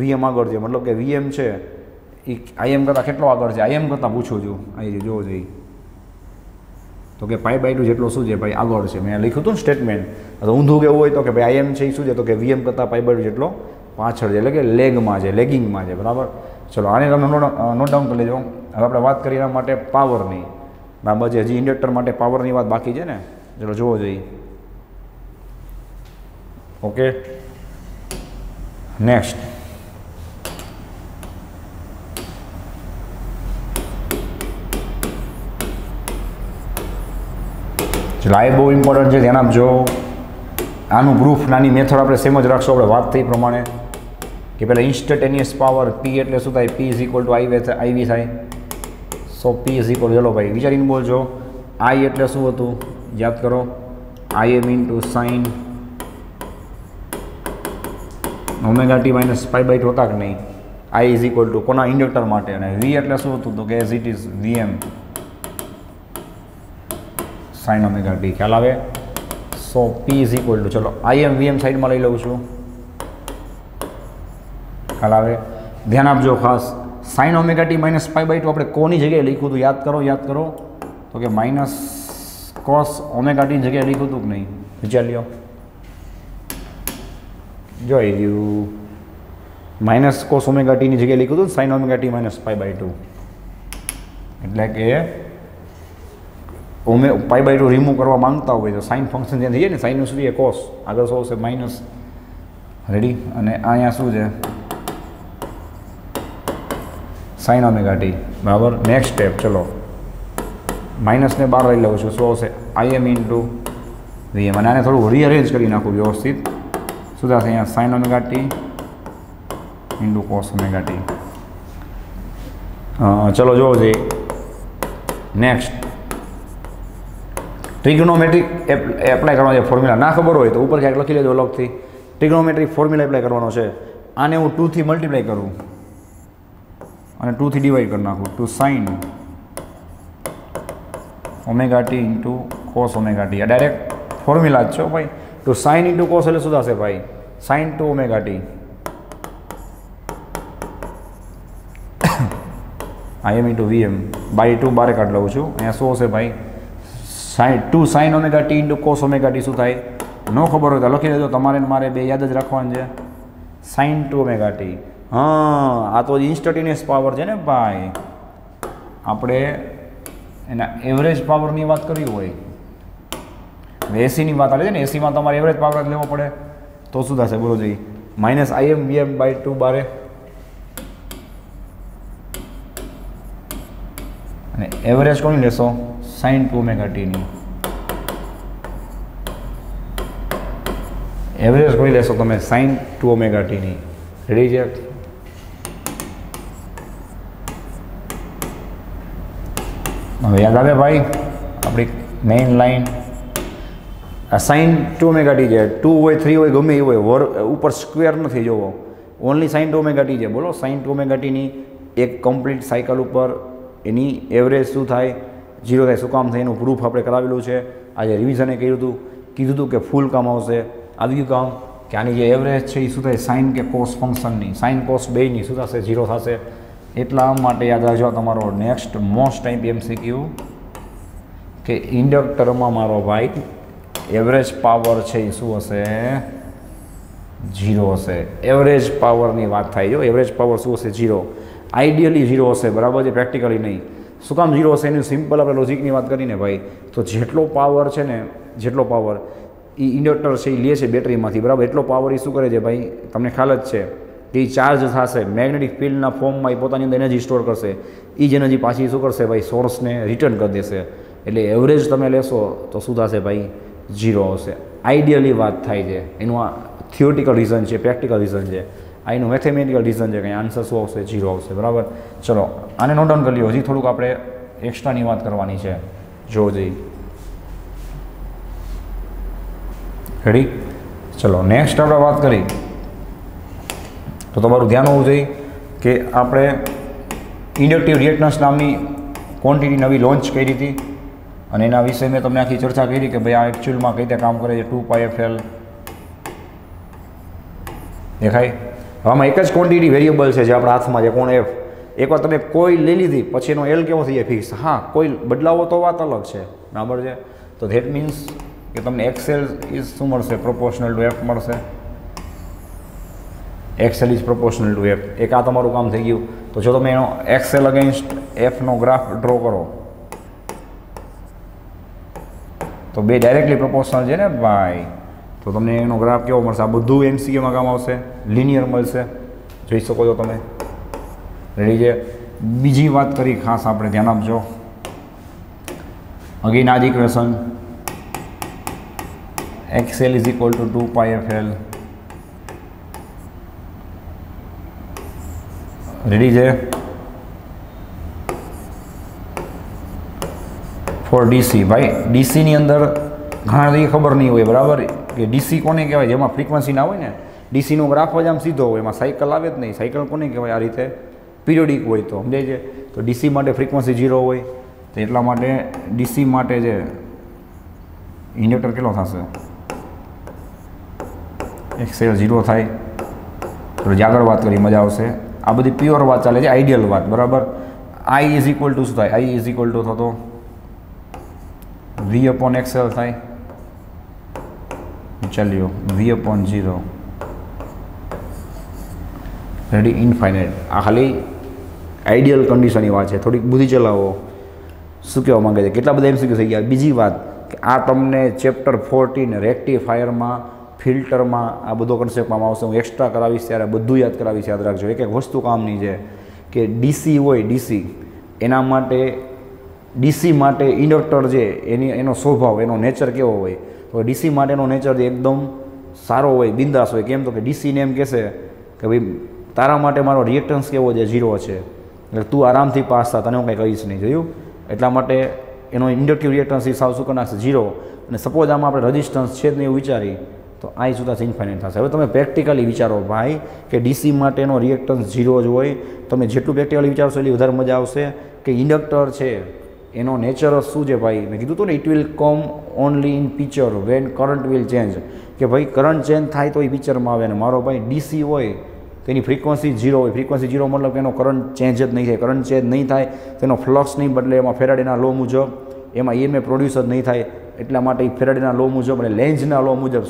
વીએમ આગળ છે, મતલબ કે વીએમ છે એ આઈએમ કરતાં કેટલો આગળ છે, આઈએમ કરતાં પૂછું છું અહીં રીતે જોવો જોઈએ તો કે π/2 જેટલો શું છે ભાઈ આગળ છે. મેં લખ્યું હતું ને સ્ટેટમેન્ટ, તો ઊંધું કેવું હોય તો કે ભાઈ આઈએમ છે એ શું છે તો કે વીએમ કરતાં π/2 જેટલો પાછળ છે, એટલે કે લેગમાં છે, લેગિંગમાં છે, બરાબર. ચલો આને તમે નોટ ડાઉન કરી લેજો. હવે આપણે વાત કરીએ એના માટે પાવરની, બરાબર છે. હજી ઇન્ડક્ટર માટે પાવરની વાત બાકી છે ને, ચલો જોવો જોઈએ. ઓકે, નેક્સ્ટ ચલો આ બહુ ઇમ્પોર્ટન્ટ છે, ધ્યાન આપજો. આનું પ્રૂફ નાની મેથડ આપણે સેમ જ રાખશું. આપણે વાત થઈ પ્રમાણે કે પહેલાં ઇન્સ્ટન્ટેનિયસ પાવર પી એટલે શું થાય, પી = IV થાય. સો પી ચલો ભાઈ વિચારીને બોલજો. આઈ એટલે શું હતું યાદ કરો, IM × sin ઓમેગા ટી -π/2 હતા કે નહીં. I કોના ઇન્ડક્ટર માટે, અને V એટલે શું હતું તો કે as it is VM sin omega T. ખ્યાલ આવે. સો P ચલો IM VM સાઈડમાં લઈ લઉં છું. ખ્યાલ આવે. ધ્યાન આપજો ખાસ. sin ઓમેગા ટી -π/2 આપણે કોની જગ્યાએ લખ્યું હતું યાદ કરો તો કે -cos ઓમેગા ટી જગ્યાએ લખ્યું હતું કે નહીં, વિચાર લ્યો. જોઈ રહ્યું -cos ઓમેગા ટીની જગ્યાએ લખ્યું હતું sin ઓમેગા ટી -π/2, એટલે કે π/2 રિમૂવ કરવા માંગતા હોય તો સાઇન ફંક્શન ત્યાં થઈ જાય ને, સાઇનનું શું છે કોસ, આગળ શું આવશે માઇનસ. રેડી. અને અહીંયા શું છે sin ઓમેગા ટી, બરાબર. નેક્સ્ટ સ્ટેપ ચલો માઇનસને બહાર લઈ લઉં છું, શું આવશે IM × VM. અને આને થોડું રીઅરેન્જ કરી નાખું વ્યવસ્થિત. શું થશે અહીંયા sin omega T × cos omega T. ચલો જોવો જોઈએ. નેક્સ્ટ ટ્રિગ્નોમેટ્રિક એપ્લાય કરવાનો છે ફોર્મ્યુલા. ના ખબર હોય તો ઉપર ક્યાંક લખી લેજો અલગથી. ટ્રિગ્નોમેટ્રિક ફોર્મ્યુલા એપ્લાય કરવાનો છે. આને હું 2 થી મલ્ટીપ્લાય કરું અને 2 થી ડિવાઈડ કરી નાખું. Two sin omega T × cos omega T. આ ડાયરેક્ટ ફોર્મ્યુલા જ છે ભાઈ. ટુ sin × cos એટલે શું થશે ભાઈ sin 2 omega T. IM × VM by 2 બારે કાઢ લઉં છું. અહીંયા શું હશે ભાઈ 2 sin omega T × cos omega T. શું થાય ન ખબર હોય તો લખી દેજો. તમારે મારે બે યાદ જ રાખવાનું છે. sin 2 omega T. હા, આ તો ઇન્સ્ટન્ટેનિયસ પાવર છે ને ભાઈ. આપણે એના એવરેજ પાવરની વાત કરવી હોય, એસીની વાત આવે છે ને, એસીમાં તમારે એવરેજ પાવર જ લેવો પડે તો શું થશે બોલો જોઈએ. -IM VM બાય 2 બારે. અને એવરેજ કોની લેશો sin 2 ઓમેગા ટીની. એવરેજ કોઈ લેશો તમે sin 2 ઓમેગા ટીની. રેડી છે. હવે યાદ આવે ભાઈ આપણી મેઇન લાઈન. આ sin 2 ઓમેગા ટી છે. 2 હોય 3 હોય ગમે એ હોય, ઉપર સ્ક્વેર નથી જોવો, ઓનલી sin 2 ઓમેગા ટી છે. બોલો sin 2 ઓમેગા ટીની એક કમ્પ્લીટ સાયકલ ઉપર એની એવરેજ શું થાય 0 થાય. શું કામ થાય એનું પ્રૂફ આપણે કરાવેલું છે. આજે રિવિઝને કીધું હતું કે ફૂલ કામ આવશે. આવી ગયું કામ કે આની જે એવરેજ છે એ શું થાય સાઇન કે કોસ ફંક્શનની, સાઇન કોસ બેયની શું થશે 0 થશે. એટલા માટે યાદ રાખજો તમારો નેક્સ્ટ મોસ્ટ ટાઈમ MCQ કે ઇન્ડક્ટરમાં મારો ભાઈ એવરેજ પાવર છે એ શું હશે 0 હશે. એવરેજ પાવરની વાત થાય. જો એવરેજ પાવર શું હશે 0. આઈડિયલી 0 હશે, બરાબર છે, પ્રેક્ટિકલી નહીં. શું કામ 0 હશે એનું સિમ્પલ આપણે લોજિકની વાત કરીને ભાઈ, તો જેટલો પાવર છે ને, જેટલો પાવર એ ઇન્ડક્ટર છે એ લે છે બેટરીમાંથી, બરાબર, એટલો પાવર એ શું કરે છે ભાઈ તમને ખ્યાલ જ છે કે એ ચાર્જ થશે મેગ્નેટિક ફિલ્ડના ફોર્મમાં, એ પોતાની અંદર એનર્જી સ્ટોર કરશે. એ જ એનર્જી પાછી શું કરશે ભાઈ સોર્સને રિટર્ન કરી દેશે. એટલે એવરેજ તમે લેશો તો શું થશે ભાઈ 0 હશે. આઈડિયલી વાત થાય છે. એનું આ થિયોરિટિકલ રીઝન છે, પ્રેક્ટિકલ રીઝન છે. આ એનું મેથેમેટિકલ રીઝન છે કે આન્સર શું આવશે 0 આવશે, બરાબર. ચલો આને નોટ ડાઉન કરી લો. હજી થોડુંક આપણે એક્સ્ટ્રાની વાત કરવાની છે. જો જઈ રેડી? ચલો નેક્સ્ટ આપણે વાત કરી તો તમારું ધ્યાન હોવું જોઈએ કે આપણે ઇન્ડક્ટિવ રિએક્ટન્સ નામની ક્વોન્ટિટી નવી લોન્ચ કરી હતી અને એના વિશે મેં તમને આખી ચર્ચા કરી કે ભાઈ આ એકચ્યુઅલમાં કઈ રીતે કામ કરે છે. 2πfl દેખાય? આમાં એક જ ક્વોન્ટિટી વેરિયેબલ છે જે આપણા હાથમાં છે, કોણ એફ. એકવાર તમે કોઈ લઈ લીધી પછી એનો એલ કેવો થઈ જાય ફિક્સ. હા, કોઈ બદલાવો તો વાત અલગ છે, બરાબર છે. તો ધેટ મીન્સ કે તમને એક્સેલ ઇઝ શું મળશે? પ્રોપોર્શનલ ટુ એફ મળશે. X L is proportional to F. એક આ તમારું કામ થઈ ગયું. તો જો તમે એનો એક્સેલ અગેન્સ્ટ એફનો ગ્રાફ ડ્રો કરો તો બે ડાયરેક્ટલી પ્રોપોર્શનલ છે ને ભાઈ. તો તમને એનો ગ્રાફ કેવો મળશે? આ બધું એમસીક્યુમાં કામ આવશે, લિનિયર મળશે, જોઈ શકો છો તમે. રેડી છે? બીજી વાત કરી ખાસ આપણે ધ્યાન આપજો. અગેન આ જ equation XL is equal to 2πfl. Ready છે? For DC. ભાઈ ડીસીની અંદર ઘણા બધી ખબર નહીં હોય, બરાબર, કે ડીસી કોને કહેવાય? જેમાં ફ્રીક્વન્સી ના હોય ને, ડીસીનો ગ્રાફ જ આમ સીધો હોય, એમાં સાયકલ આવે જ નહીં. સાયકલ કોને કહેવાય? આ રીતે પિરિયોડિક હોય તો સમજાય છે. તો ડીસી માટે ફ્રીક્વન્સી 0 હોય, તો એટલા માટે ડીસી માટે જે ઇન્ડક્ટર કેટલો થશે? એક્સેલ 0 થાય. તો જે આગળ વાત કરી મજા આવશે. આ બધી પ્યોર વાત ચાલે છે, આઈડિયલ વાત, બરાબર. આઈ ઇઝ ઇક્વલ ટુ શું થાય? આઈ ઇઝ ઇક્વલ ટુ થતો V/XL થાય. ચાલ્યો V/0. રેડી? ઇન્ફાઇનાઇટ. આ ખાલી આઈડિયલ કન્ડિશનની વાત છે, થોડીક બુદ્ધિ ચલાવો. શું કહેવા માંગે છે? કેટલા બધા એમસીક્યુ થઈ ગયા. બીજી વાત કે આ તમને ચેપ્ટર 14 રેક્ટિફાયરમાં, ફિલ્ટરમાં આ બધો કન્સેપ્ટમાં આવશે. હું એક્સ્ટ્રા કરાવીશ ત્યારે બધું યાદ કરાવીશ. યાદ રાખજો, એક એક વસ્તુ કામની છે કે ડીસી હોય, ડીસી એના માટે, ડીસી માટે ઇન્ડક્ટર જે એનો સ્વભાવ, એનો નેચર કેવો હોય? તો ડીસી માટેનો નેચર જે એકદમ સારો હોય, બિંદાસ હોય. કેમ? તો કે ડીસીને એમ કહેશે કે ભાઈ તારા માટે મારો રિએક્ટન્સ કેવો છે? 0 છે, એટલે તું આરામથી પાસ થા, તને હું કંઈ કહીશ નહીં. જોયું? એટલા માટે એનો ઇન્ડક્ટિવ રિએક્ટન્સ હિસાબ શું કરી નાખશે? 0. અને સપોઝ આમાં આપણે રજિસ્ટન્સ છે જ નહીં એવું વિચારી તો આ સુધા ઇન્ફાઇનાઇટ થશે. હવે તમે પ્રેક્ટિકલી વિચારો ભાઈ કે ડીસી માટેનો રિએક્ટન્સ 0 જ હોય. તમે જેટલું પ્રેક્ટિકલી વિચારશો એટલી વધારે મજા આવશે. કે ઇન્ડક્ટર છે એનો નેચર શું છે ભાઈ? મેં કીધું હતું ને, it will come only in picture when current will change. કે ભાઈ કરંટ ચેન્જ થાય તો એ પિક્ચરમાં આવે. ને મારો ભાઈ ડીસી હોય તેની ફ્રીક્વન્સી 0 હોય. ફ્રીક્વન્સી 0 મતલબ કે એનો કરંટ ચેન્જ જ નહીં થાય. કરંટ ચેન્જ નહીં થાય તેનો ફ્લક્સ નહીં બદલે. એમાં ફેરાડેના લો મુજબ એમાં EMF પ્રોડ્યુસ જ નહીં થાય. એટલા માટે એ ફેરાડેના લો મુજબ અને લેન્ઝના લો મુજબ,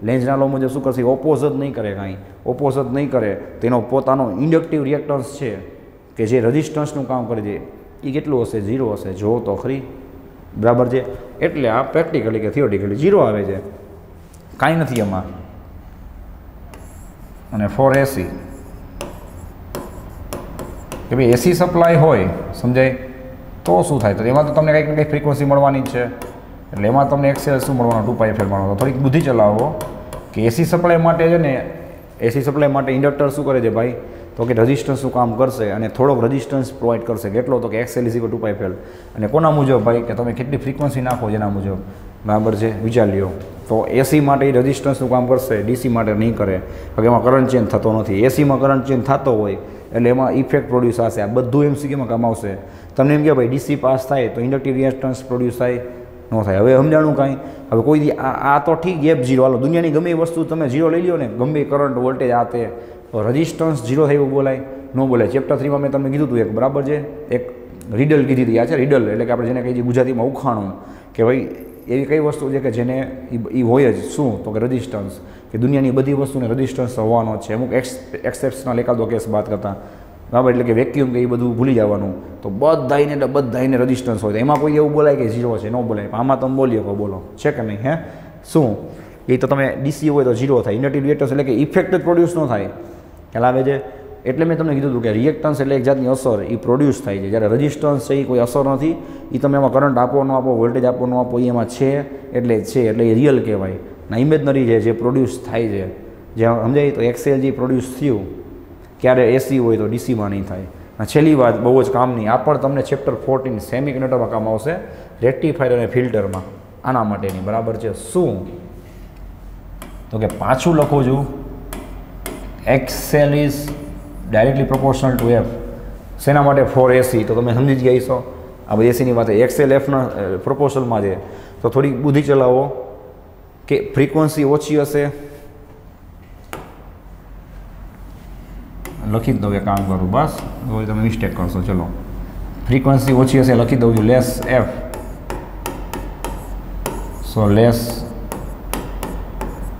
લેન્ઝના લો મુજબ શું કરશે? ઓપોઝ જ નહીં કરે, કાંઈ ઓપોઝ જ નહીં કરે. તેનો પોતાનો ઇન્ડક્ટિવ રિએક્ટન્સ છે કે જે રજિસ્ટન્સનું કામ કરે છે એ કેટલું હશે? 0 હશે. જો તો ખરી, બરાબર છે. એટલે આ પ્રેક્ટિકલી કે થિયોરિટિકલી 0 આવે છે, કાંઈ નથી એમાં. અને ફોર એસી કે ભાઈ એસી સપ્લાય હોય, સમજાય? તો શું થાય? તો એમાં તો તમને કંઈક ને કંઈક ફ્રીક્વન્સી મળવાની જ છે. એટલે એમાં તમને એક્સેલ શું મળવાનું? 2πfl મળવાનો. થોડીક બુદ્ધિ ચલાવો કે એસી સપ્લાય માટે છે ને, એસી સપ્લાય માટે ઇન્ડક્ટર શું કરે છે ભાઈ? તો કે રજિસ્ટન્સનું કામ કરશે અને થોડોક રજિસ્ટન્સ પ્રોવાઈડ કરશે. કેટલો? તો કે Excel is equal to 2πfl. અને કોના મુજબ ભાઈ? કે તમે કેટલી ફ્રીક્વન્સી નાખો જેના મુજબ, બરાબર છે. વિચાર લ્યો. તો એસી માટે એ રજિસ્ટન્સનું કામ કરશે, ડીસી માટે નહીં કરે. કારણ એમાં કરંટ ચેન્જ થતો નથી. એસીમાં કરંટ ચેન્જ થતો હોય એટલે એમાં ઇફેક્ટ પ્રોડ્યુસ થશે. આ બધું એમસીક્યુમાં કામ આવશે. તમને એમ કે ભાઈ ડીસી પાસ થાય તો ઇન્ડક્ટિવ રિએક્ટન્સ પ્રોડ્યુસ થાય? ન થાય. હવે સમજાણું કાંઈ? હવે કોઈ દી આ તો ઠીક F0, હાલો દુનિયાની ગમે એ વસ્તુ તમે 0 લઈ લો ને, ગમે કરંટ વોલ્ટેજ આ તે, તો રજિસ્ટન્સ 0 થાય એવું બોલાય? ન બોલાય. ચેપ્ટર 3માં મેં તમને કીધું હતું એક, બરાબર છે, એક રીડલ કીધી હતી. આ છે રીડલ, એટલે કે આપણે જેને કહીએ ગુજરાતીમાં ઉખાણું, કે ભાઈ એવી કઈ વસ્તુ છે કે જેને એ હોય જ શું? તો કે રજિસ્ટન્સ. કે દુનિયાની બધી વસ્તુને રજિસ્ટન્સ હોવાનો છે. અમુક એક્સેપ્શનલ એકાદો કેસ વાત કરતા, બરાબર. એટલે કે વેક્યુમ કે એ બધું ભૂલી જવાનું. તો બધાને રજિસ્ટન્સ હોય. એમાં કોઈ એવું બોલાય કે 0 છે? ન બોલાય. આમાં તમે બોલી શકો, બોલો છે કે નહીં? હે શું? એ તો તમે ડીસી હોય તો 0 થાય. ઇન્ડક્ટિવ રિએક્ટન્સ એટલે કે ઇફેક્ટ જ પ્રોડ્યુસ ન થાય. ખ્યાલ આવે છે? એટલે મેં તમને કીધું હતું કે રિએક્ટન્સ એટલે એક જાતની અસર, એ પ્રોડ્યુસ થાય છે. જ્યારે રજિસ્ટન્સ છે એ કોઈ અસર નથી. એ તમે એમાં કરંટ આપો ન આપો, વોલ્ટેજ આપો ન આપો, એ એમાં છે એટલે છે. એટલે એ રિયલ કહેવાય. ના ઇમેજનરી છે જે પ્રોડ્યુસ થાય છે. જે સમજાય? તો એક્સેલ જે પ્રોડ્યુસ થયું ક્યારે એસી હોય તો ડીસીમાં નહીં થાય. છેલ્લી વાત બહુ જ કામની, આ પણ તમને ચેપ્ટર 14 સેમિકન્ડક્ટરમાં કામ આવશે, રેક્ટિફાયર અને ફિલ્ટરમાં, આના માટેની, બરાબર છે. શું? તો કે પાછું લખું છું XL is directly proportional to F. શેના માટે ફોર એસી? તો તમે સમજી જ ગયા છો આ બધી એસીની વાત XL એફના પ્રોપોર્શનલમાં છે. તો થોડી બુદ્ધિ ચલાવો કે ફ્રીક્વન્સી ઓછી હશે, લખી જ દઉં કે કામ કરું બસ, તો તમે મિસ્ટેક કરશો. ચલો ફ્રીક્વન્સી ઓછી હશે લખી દઉં છું લેસ એફ, સો લેસ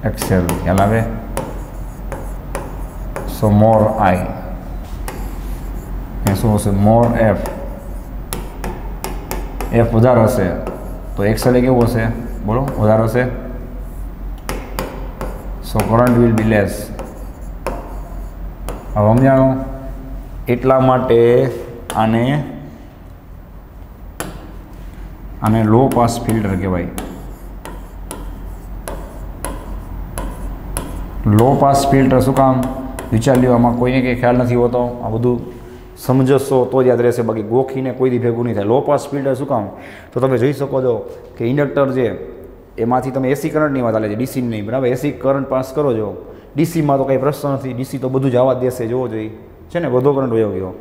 XL, ખ્યાલ આવે? સો મોર આઈ, શું હશે? મોર એફ. એફ વધારે હશે તો XL એ કેવું હશે? બોલો, વધારે હશે. સો કરંટ વિલ બી લેસ. હવે સમજાણો? એટલા માટે આને લો પાસ ફિલ્ટર કહેવાય. લો પાસ ફિલ્ટર શું કામ? વિચાર લ્યો, આમાં કોઈને કંઈ ખ્યાલ નથી હોતો, આ બધું સમજશો તો જ યાદ રહેશે, બાકી ગોખીને કોઈથી ભેગું નહીં થાય. લો પાસ ફિલ્ટર શું કામ? તો તમે જોઈ શકો છો કે ઇન્ડક્ટર છે એમાંથી તમે એસી કરંટની વાત ચાલે છે, ડીસી નહીં, બરાબર? એસી કરંટ પાસ કરો છો, ડીસીમાં તો કંઈ પ્રશ્ન નથી, ડીસી તો બધું જ આવવા દેશે, જોવો જોઈએ છે ને, બધો કરંટ વયો ગયો.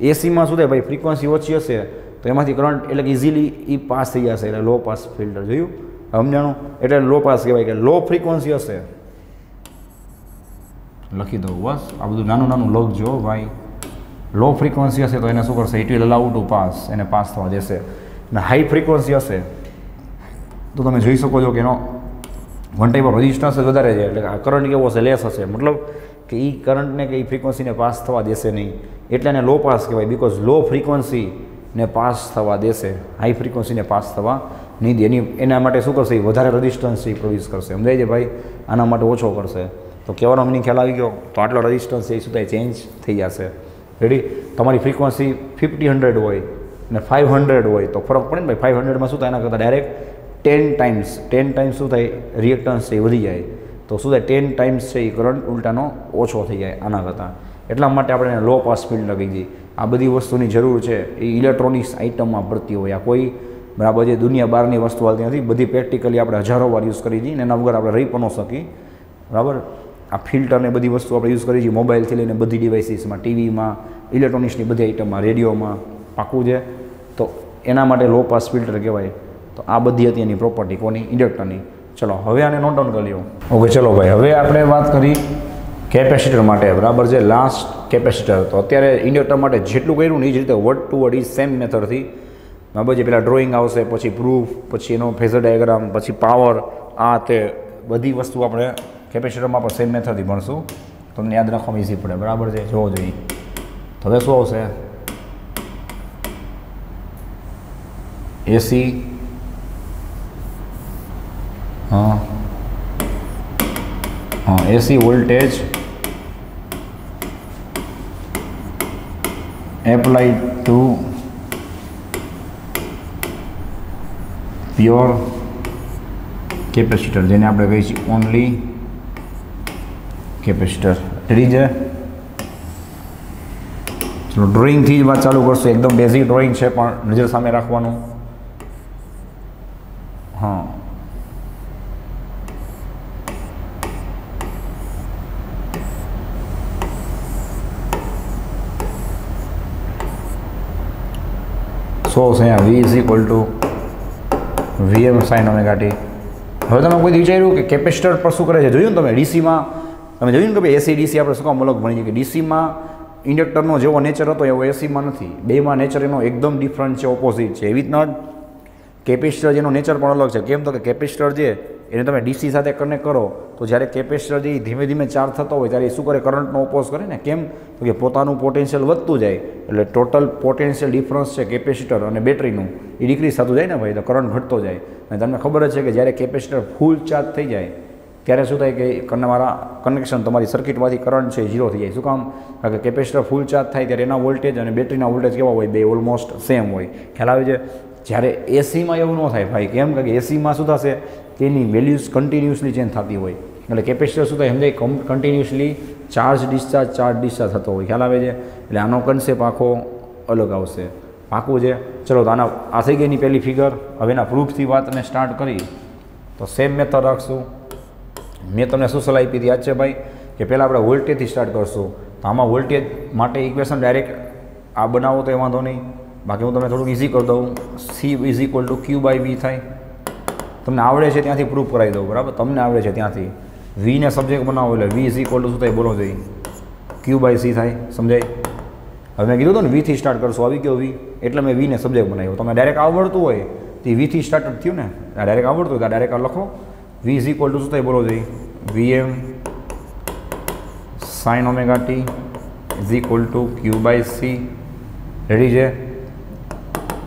એસીમાં શું થાય ભાઈ? ફ્રીક્વન્સી ઓછી હશે તો એમાંથી કરંટ એટલે કે ઇઝીલી એ પાસ થઈ જશે, એટલે લો પાસ ફિલ્ટર. જોયું? સમજાણું? એટલે લો પાસ કહેવાય કે લો ફ્રીક્વન્સી હશે. લખી દઉં બસ, આ બધું નાનું નાનું લખજો ભાઈ. લો ફ્રીક્વન્સી હશે તો એને શું કરશે? It will allow to pass, એને પાસ થવા દેશે. અને હાઈ ફ્રીક્વન્સી હશે તો તમે જોઈ શકો છો કે એનો વન ટાઈપ ઓફ રેઝિસ્ટન્સ વધારે છે, એટલે આ કરંટ કેવો હશે? લેસ હશે. મતલબ કે એ કરંટને કે એ ફ્રીક્વન્સીને પાસ થવા દેશે નહીં, એટલે એને લો પાસ કહેવાય. બિકોઝ લો ફ્રીક્વન્સીને પાસ થવા દેશે, હાઈ ફ્રીક્વન્સીને પાસ થવા નહીં દે. એના માટે શું કરશે? એ વધારે રેઝિસ્ટન્સ એ પ્રોડ્યુસ કરશે. સમજાય છે ભાઈ? આના માટે ઓછો કરશે. તો કહેવાનો મિનિંગ ખ્યાલ આવી ગયો? તો આટલો રેઝિસ્ટન્સ એ શું થાય? ચેન્જ થઈ જશે. રેડી? તમારી ફ્રીક્વન્સી 50-100 હોય ને 500 હોય તો ફરક પડે ને ભાઈ. 500માં શું થાય? એના કરતાં ડાયરેક્ટ 10 ટાઈમ્સ શું થાય? રિએક્ટન્સ છે એ વધી જાય. તો શું થાય? 10 ટાઈમ્સ છે એ કરંટ ઉલટાનો ઓછો થઈ જાય આના કરતાં. એટલા માટે આપણે લો પાસ ફિલ્ટર કહી દઈએ. આ બધી વસ્તુની જરૂર છે એ ઇલેક્ટ્રોનિક્સ આઇટમમાં પડતી હોય. આ કોઈ બરાબર જે દુનિયા બહારની વસ્તુ આવતી નથી, બધી પ્રેક્ટિકલી આપણે હજારો વાર યુઝ કરી દઈએ ને એના વગર આપણે રહી પણ ન શકીએ. બરાબર? આ ફિલ્ટરને બધી વસ્તુ આપણે યુઝ કરી છીએ, મોબાઈલથી લઈને બધી ડિવાઇસીસમાં, ટીવીમાં, ઇલેક્ટ્રોનિક્સની બધી આઇટમમાં, રેડિયોમાં. પાકું છે? તો એના માટે લો પાસ ફિલ્ટર કહેવાય. તો આ બધી હતી એની પ્રોપર્ટી, કોની? ઇન્ડક્ટરની. ચલો હવે આને નોટ ડાઉન કરી લો. ઓકે, ચલો ભાઈ, હવે આપણે વાત કરી કેપેસિટર માટે. બરાબર છે? Last capacitor. તો અત્યારે ઇન્ડક્ટર માટે જેટલું કર્યું ને એ જ રીતે વર્ડ ટુ વર્ડ એ સેમ મેથડથી. બરાબર છે? પહેલાં ડ્રોઈંગ આવશે, પછી પ્રૂફ, પછી એનો ફેઝર ડાયાગ્રામ, પછી પાવર, આ તે બધી વસ્તુ આપણે કેપેસિટરમાં પણ સેમ મેથડથી ભણશું. તમને યાદ રાખવામાં ઇઝી પડે. બરાબર છે? જોવો જોઈએ. તો હવે શું આવશે? એસી, હા AC voltage applied to pure capacitor, જેને આપણે કહીએ છીએ ઓનલી કેપેસિટર. રેડી છે? ચલો ડ્રોઈંગથી જ વાત ચાલુ કરશું. એકદમ બેઝિક ડ્રોઈંગ છે પણ નજર સામે રાખવાનું. હા, સો છે અહીંયા V is equal two VM sine omega T. હવે તમે કોઈ વિચાર્યું કે કેપેસિટર પર શું કરે છે? જોયું ને તમે ડીસીમાં? તમે જોયું ને કે ભાઈ એસી ડીસી આપણે શું કામ અલગ ભણીએ કે ડીસીમાં ઇન્ડક્ટરનો જેવો નેચર હતો એવો એસીમાં નથી. બેમાં નેચર એનો એકદમ ડિફરન્ટ છે, ઓપોઝિટ છે. એવી રીતના કેપેસિટર જેનો નેચર પણ અલગ છે. કેમ? તો કે કેપેસિટર જે એને તમે ડીસી સાથે કનેક્ટ કરો તો જ્યારે કેપેસિટર જે ધીમે ધીમે ચાર્જ થતો હોય ત્યારે એ શું કરે? કરંટનો ઓપોઝ કરે ને. કેમ? તો કે પોતાનું પોટેન્શિયલ વધતું જાય એટલે ટોટલ પોટેન્શિયલ ડિફરન્સ છે કેપેસિટર અને બેટરીનું એ ડિક્રીઝ થતું જાય ને ભાઈ, તો કરંટ ઘટતો જાય. અને તમને ખબર જ છે કે જ્યારે કેપેસિટર ફૂલ ચાર્જ થઈ જાય ત્યારે શું થાય કે તમારા કનેક્શન, તમારી સર્કિટમાંથી કરંટ છે 0 થઈ જાય. શું કામ? કારણ કે કેપેસિટર ફૂલ ચાર્જ થાય ત્યારે એના વોલ્ટેજ અને બેટરીના વોલ્ટેજ કેવા હોય? બે ઓલમોસ્ટ સેમ હોય. ખ્યાલ આવે છે? જ્યારે એસીમાં એવું ન થાય ભાઈ. કેમ? કારણ કે એસીમાં શું થશે કે એની વેલ્યુઝ કન્ટિન્યુઅસલી ચેન્જ થતી હોય. એટલે કેપેસિટર શું થાય? સમજાય? કન્ટિન્યુઅસલી ચાર્જ ડિસ્ચાર્જ થતો હોય. ખ્યાલ આવે છે? એટલે આનો કન્સેપ્ટ આખો અલગ આવશે. પાકું છે? ચલો, તો આ થઈ ગઈ એની પહેલી ફિગર. હવે એના પ્રૂફથી વાતને સ્ટાર્ટ કરી તો સેમ મેથડ રાખશું. મેં તમને શું સલાહ આપી હતી યાદ છે ભાઈ કે પહેલાં આપણે વોલ્ટેજથી સ્ટાર્ટ કરશું. તો આમાં વોલ્ટેજ માટે ઇક્વેશન ડાયરેક્ટ આ બનાવો તો એ વાંધો નહીં, બાકી હું તમને થોડુંક ઇઝી કરી દઉં. C is equal to Q by V થાય. તમને આવડે છે ત્યાંથી પ્રૂફ કરાવી દઉં, બરાબર? તમને આવડે છે ત્યાંથી વીને સબ્જેક્ટ બનાવો એટલે વી ઇઝ ઇક્વલ ટુ શું થાય બોલો જોઈએ, ક્યુ બાય સી થાય. સમજાય? હવે મેં કીધું હતું ને વીથી સ્ટાર્ટ કરશું, આવી ગયો વી એટલે મેં વીને સબ્જેક્ટ બનાવ્યો. તમે ડાયરેક્ટ આવડતું હોય તો વીથી સ્ટાર્ટ જ થયું ને, ડાયરેક્ટ આવડતું હોય તો ડાયરેક્ટ લખો વી ઇઝ ઇક્વલ ટુ શું થાય બોલો જોઈએ, V M sine omega T is equal to Q by C. Ready છે?